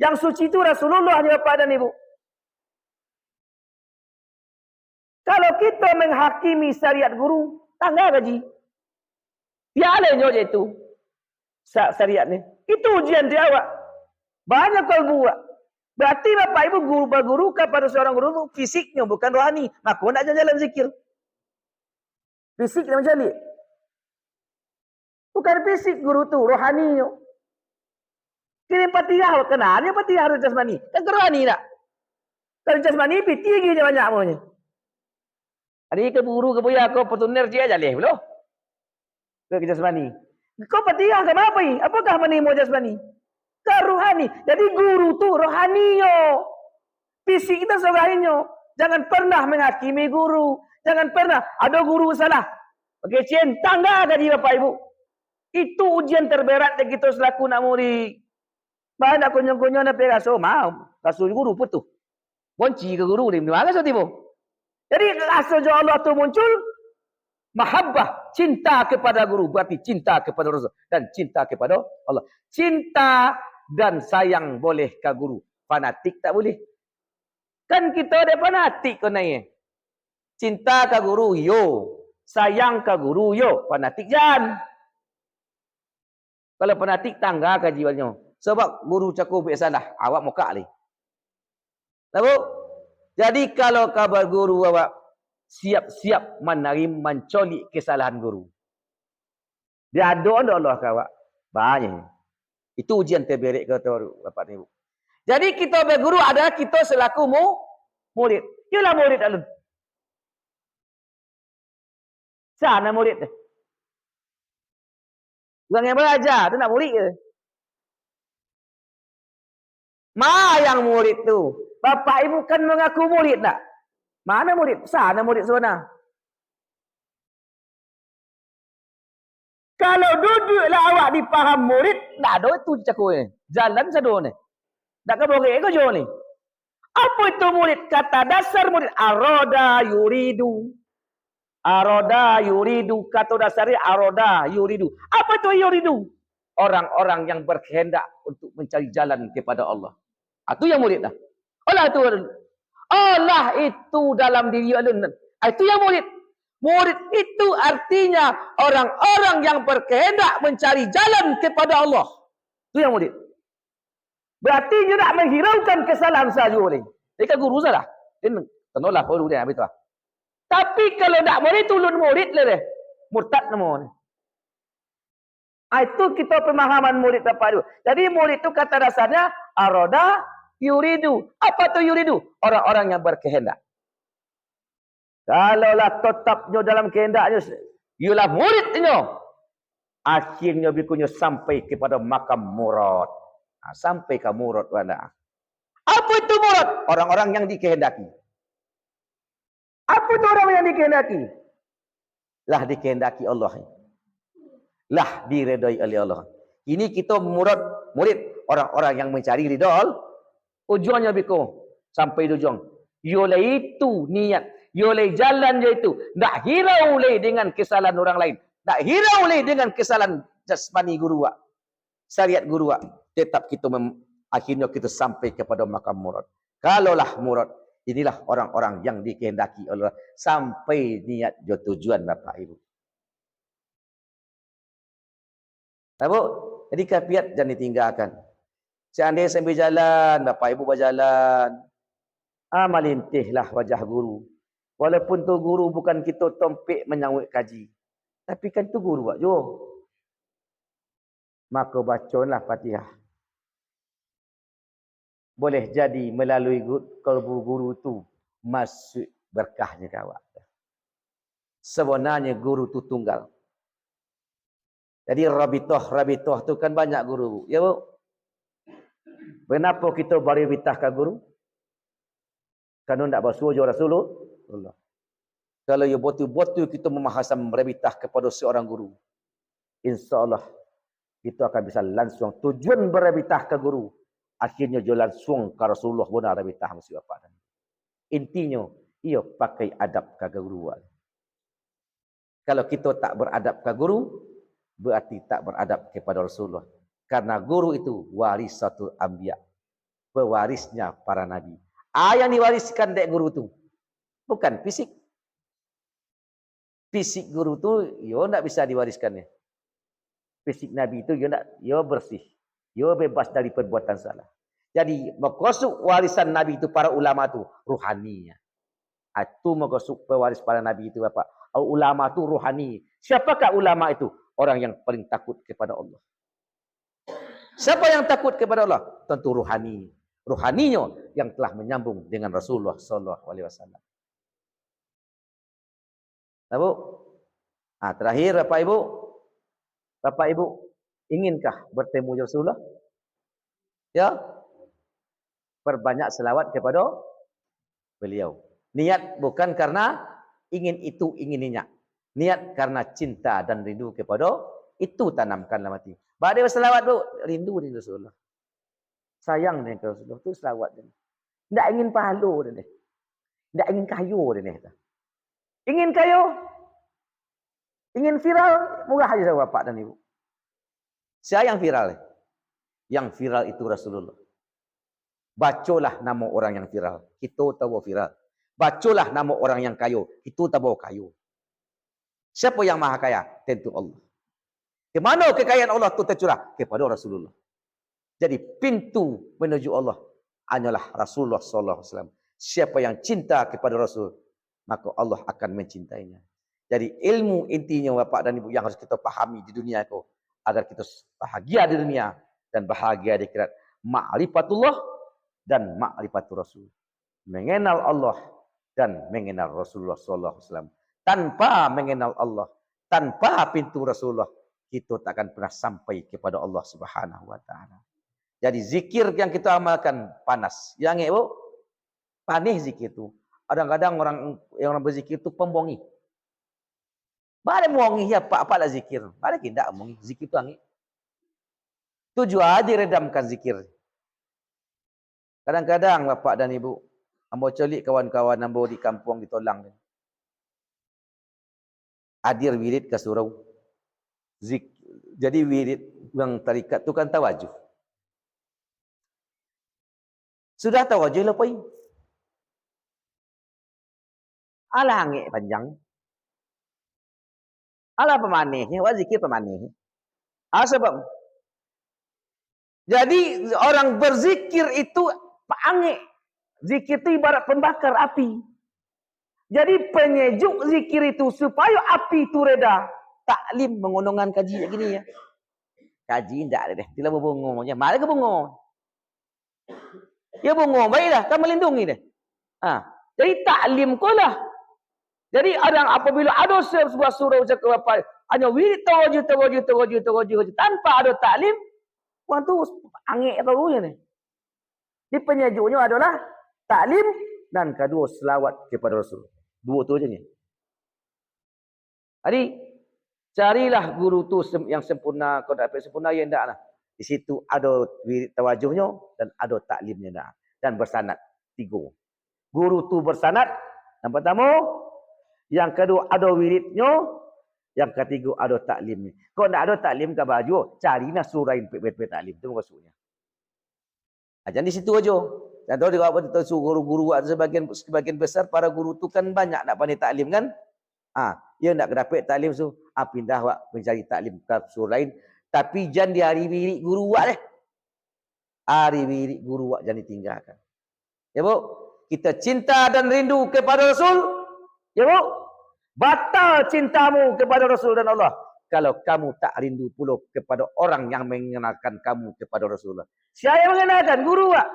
Yang suci itu Rasulullah ni Bapak dan Ibu. Kalau kita menghakimi syariat guru, tangga gaji. Biarlah je itu. Syariat ni. Itu ujian dia awak. Banyak kalau buat. Berarti Bapak Ibu guru berguru kepada seorang guru itu fisiknya bukan rohani. Maka nak jalan zikir. Fisik dia menjadi. Bukan fisik guru tu, rohaninya. Kirim Fatihah, kenalnya Fatihah harus jasmani. Kan rohani tak? Kalau jasmani pi tinggi je banyak punya. Hari ke buru ke buaya kau petunir dia aja leh belum. Ke jasmani. Kau petiang ke apa ini? Apakah menimu jasmani? Ke rohani. Jadi guru tu rohani yo. Fisik kita sebagainya. Jangan pernah menghakimi guru. Jangan pernah ada guru salah. Okey, centang dah tadi Bapak Ibu. Itu ujian terberat yang kita selaku nak murid. Banyak kunyo-kunyo nak pergi rasul. Mau. Rasul guru pun tu. Bonci ke guru ni. Mana so tiba? Jadi rasul Allah tu muncul. Mahabbah. Cinta kepada guru. Berarti cinta kepada Rasul. Dan cinta kepada Allah. Cinta dan sayang boleh ke guru. Fanatik tak boleh. Kan kita ada fanatik kau naik. Cinta ke guru, yo. Sayang ke guru, yo. Fanatik jangan. Kalau fanatik tangga ke jiwanya. Sebab guru cakup salah. Awak muka ni. Tahu? Jadi kalau kabar guru awak siap-siap menerima mencolik kesalahan guru. Dia ada Allah kawak. Banyak. Itu ujian terberat kata Bapak Ibu. Jadi kita berguru adalah kita selaku murid. Ialah murid alun. Sana murid. Orang yang belajar tu nak murid ke? Ma yang murid tu. Bapak Ibu kan mengaku murid tak? Mana murid? Sana murid sebenar. Kalau duduklah awak dipaham murid, tak ada itu cakap ni. Jalan sadu ni. Tak keboleh ke jo ni. Apa itu murid? Kata dasar murid. Aroda yuridu. Aroda yuridu. Kata dasarnya aroda yuridu. Apa itu yuridu? Orang-orang yang berkehendak untuk mencari jalan kepada Allah. Itu yang murid dah. Allah itu. Allah itu dalam diri alun. Itu yang murid. Murid itu artinya orang-orang yang berkehendak mencari jalan kepada Allah. Itu yang murid. Berarti dia nak menghiraukan kesalahan sahaja boleh. Dia kan guru salah. Dia tentulah guru dia betul. Tapi kalau tak murid tulun murid le murtad nama. Itu kita pemahaman murid Bapak Ibu. Jadi murid itu kata dasarnya aroda yuridu. Apa tu yuridu? Orang-orang yang berkehendak. Kalaulah tetapnya dalam kehendaknya ialah muridnya. Akhirnya bikunya sampai kepada makam murad. Sampai ke murad wala. Apa itu murad? Orang-orang yang dikehendaki. Apa itu orang yang dikehendaki? Lah dikehendaki Allah. Lah diredai oleh Allah. Ini kita murid orang-orang yang mencari ridha Allah. Tujuannya biku sampai tujuan. Ialah itu niat. Ialah jalan dia itu. Tak hirau leh dengan kesalahan orang lain. Tak hirau leh dengan kesalahan jasmani guru wak. Syariat guru wak. Tetap kita akhirnya kita sampai kepada makam murad. Kalaulah murad, inilah orang-orang yang dikehendaki Allah sampai niat tujuan Bapak Ibu. Tahu? Jadi kafiat jangan ditinggalkan. Seandainya sambil jalan, Bapak Ibu berjalan, melintihlah wajah guru. Walaupun tu guru bukan kita tompek menyambut kaji. Tapi kan tu guru buat jo. Maka bacalah Fatihah. Boleh jadi melalui kalbu guru tu masuk berkahnya kawak. Sebenarnya guru tu tunggal. Jadi rabitah tu kan banyak guru. Ya bu? Kenapa kita beribitah ke guru? Kerana tak bersuara Rasulullah. Kalau ya betul-betul kita memahasam beribitah kepada seorang guru. InsyaAllah kita akan bisa langsung tujuan beribitah ke guru. Akhirnya dia langsung ke Rasulullah benar rabitah mesti apa. Intinya, ia pakai adab ke guru. Kalau kita tak beradab ke guru, berarti tak beradab kepada Rasulullah. Karena guru itu warisatul anbiya. Pewarisnya para nabi. Yang diwariskan dari guru itu. Bukan fisik. Fisik guru itu, ia tak bisa diwariskannya. Fisik nabi itu, ia bersih. Ia bebas dari perbuatan salah. Jadi, makosuk warisan nabi itu para ulama itu, ruhaninya. Itu makosuk pewaris para nabi itu, Bapak. Ulama itu ruhani. Siapakah ulama itu? Orang yang paling takut kepada Allah. Siapa yang takut kepada Allah? Tentu ruhani. rohaninya yang telah menyambung dengan Rasulullah sallallahu alaihi wasallam. Bu? Terakhir Bapak Ibu. Bapak Ibu, inginkah bertemu Rasulullah? Ya. Perbanyak selawat kepada beliau. Niat bukan karena ingin itu, ingin niat. Niat karena cinta dan rindu kepada itu tanamkan dalam hati. Badai selawat Bu, rindu dengan Rasulullah. Sayang dengan Rasulullah, itu selawat dia. Tidak ingin pahala dia. Tidak ingin kayu dia. Ingin kayu? Ingin viral? Murah aja sama Bapak dan Ibu. Saya yang viral. Yang viral itu Rasulullah. Bacolah nama orang yang viral. Kita tahu viral. Bacolah nama orang yang kayu. Itu tahu kayu. Siapa yang maha kaya? Tentu Allah. Di mana kekayaan Allah itu tercurah? Kepada Rasulullah. Jadi pintu menuju Allah hanyalah Rasulullah sallallahu alaihi wasallam. Siapa yang cinta kepada Rasul, maka Allah akan mencintainya. Jadi ilmu intinya Bapak dan Ibu yang harus kita pahami di dunia itu agar kita bahagia di dunia dan bahagia di akhirat. Ma'rifatullah dan ma'rifatur Rasul. Mengenal Allah dan mengenal Rasulullah sallallahu alaihi wasallam. Tanpa mengenal Allah, tanpa pintu Rasulullah, kita tak akan pernah sampai kepada Allah Subhanahu wa taala. Jadi zikir yang kita amalkan panas. Yang Bu, panih zikir itu. Kadang-kadang orang yang berzikir itu pembohongi. Balik mengongi ya apa-apalah zikir. Balik tidak mengongi. Zikir itu angin. Tujuh aja redamkan zikir. Kadang-kadang Bapak dan Ibu, ambo celik kawan-kawan ambo di kampung ditolong. Hadir wirid ke surau. Jadi wirid yang tarikat itu kan tawajuh. Sudah tawajuh lepai. Alah angin panjang. Alah pemanihnya, wa zikir pemanih. Sebab jadi orang berzikir itu angin. Zikir itu ibarat pembakar api. Jadi penyejuk zikir itu supaya api itu reda. Taklim mengonongan kaji gini ya. Kaji tidak ada deh. Tidak berbungungnya. Mari ke bungung. Ya bungung. Baiklah. Kan melindungi deh. Jadi taklim kau lah. Jadi apabila ada sebuah surau cakap apa. Hanya wirid tawajuh. Tanpa ada taklim. Wah tu angin taruhnya nih. Di penyejuknya adalah taklim. Dan kedua selawat kepada Rasul. Dua tu aja ni. Jadi carilah guru tu yang sempurna. Kalau tak sempurna ya tidak lah. Di situ ada wirid tawajuhnya dan ada taklimnya dah. Dan bersanad tiga. Guru tu bersanad yang pertama, yang kedua ada wiridnya, yang ketiga ada taklimnya. Kalau tak ada taklim ke baju, carilah surain pet taklim tu maksudnya. Jangan di situ aja. Dan tahu dia apa tu guru-guru sebagian besar para guru tu kan banyak nak pandai taklim kan? Dia nak dapat taklim tu, pindah wak mencari taklim ke surau lain. Tapi jangan di hari wirid guru wak deh. Hari wirid guru wak jangan ditinggalkan. Ya Bu, kita cinta dan rindu kepada Rasul. Ya Bu, batal cintamu kepada Rasul dan Allah kalau kamu tak rindu pula kepada orang yang mengenalkan kamu kepada Rasulullah. Siapa yang mengenalkan? Guru wak.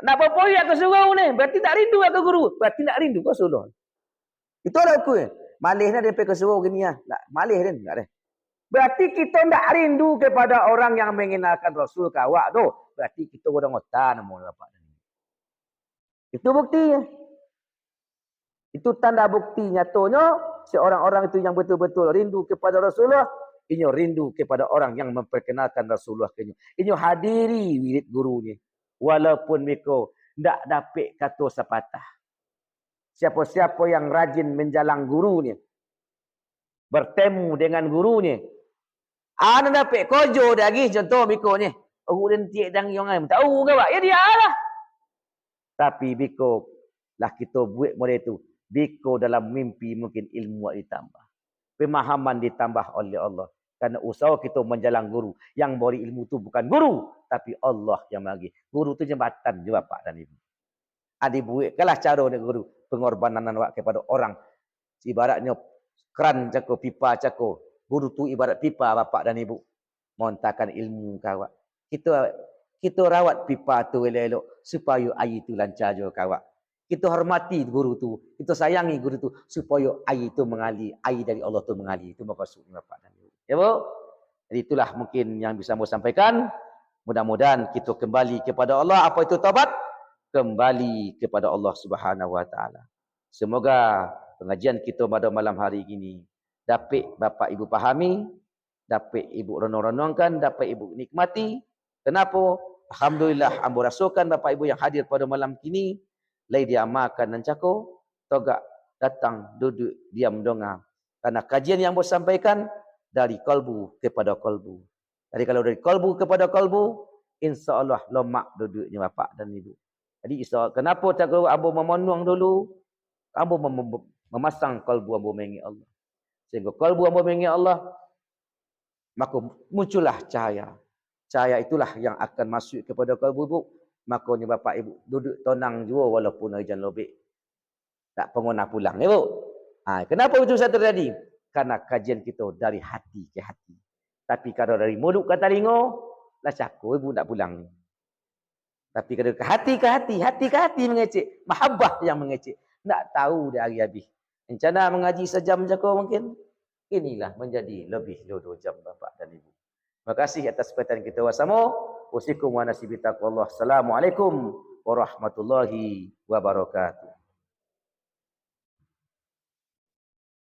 Nak berpoyak ke surau ni, berarti tak rindu ke guru. Berarti tak rindu ke Rasulullah. Itu ada aku. Malih ni dia pergi ke surau gini ya. Malih dia enggak deh. Berarti kita tak rindu kepada orang yang mengenalkan Rasul ke awak tu. Berarti kita orang otak nama Bapak. Itu buktinya. Itu tanda bukti nyatanya seorang-orang itu yang betul-betul rindu kepada Rasulullah, ini rindu kepada orang yang memperkenalkan Rasulullah ke ini hadiri wirid guru ni. Walaupun mereka tidak dapat kata sepatah. Siapa-siapa yang rajin menjalang guru ni, bertemu dengan guru ni, ana dapat kojo lagi contoh mereka ni. Oh dan tiak dang yang ai tahu ke pak? Ya dia lah. Tapi biko lah kita buat model itu. Biko dalam mimpi mungkin ilmu ditambah. Pemahaman ditambah oleh Allah. Karena usaha kita menjalang guru. Yang beri ilmu itu bukan guru. Tapi Allah yang bagi. Guru itu jembatan juga Pak dan Ibu. Adik buat kalah cara dengan guru. Pengorbanan awak kepada orang. Ibaratnya keran cako, pipa cako. Guru itu ibarat pipa Bapak dan Ibu. Montakan ilmu kawak. Kita rawat pipa tu elok-elok supaya air tu lancar je kawak. Kita hormati guru tu, kita sayangi guru tu supaya air tu mengalir, air dari Allah tu mengalir. Itu maksudnya Bapak dan Ibu. Ya, Bu? Jadi itulah mungkin yang bisa saya sampaikan. Mudah-mudahan kita kembali kepada Allah. Apa itu taubat? Kembali kepada Allah Subhanahu Wa Taala. Semoga pengajian kita pada malam hari ini dapat Bapak Ibu pahami, dapat Ibu renung-renungkan, dapat Ibu nikmati. Kenapa? Alhamdulillah, ambo rasakan Bapak Ibu yang hadir pada malam kini, lai dia makan dan cako, togak datang duduk diam donga. Karena kajian yang bos sampaikan dari kalbu kepada kalbu. Jadi kalau dari kalbu kepada kalbu, insya-Allah lomak duduknya Bapak dan Ibu. Jadi kenapa tak ambo memonong dulu? Ambo memasang kalbu ambo mengi Allah. Sehingga kalbu ambo mengi Allah, maka muncullah cahaya. Cahaya itulah yang akan masuk kepada kalbu ibu. Makanya Bapak Ibu duduk tenang juga walaupun hujan lobek. Tak pengona pulang. Ya, Bu? Kenapa itu bisa terjadi? Karena kajian kita dari hati ke hati. Tapi kalau dari mulut ke telinga, lah cakup ibu tak pulang. Tapi kalau ke hati mengecek. Mahabbah yang mengecek. Tak tahu dia hari habis. Rencana mengaji sejam je kau mungkin. Inilah menjadi lebih 2 jam Bapak dan Ibu. Terima kasih atas perhatian kita bersama. Wasikum wa nasibi taqwallah. Assalamualaikum warahmatullahi wabarakatuh.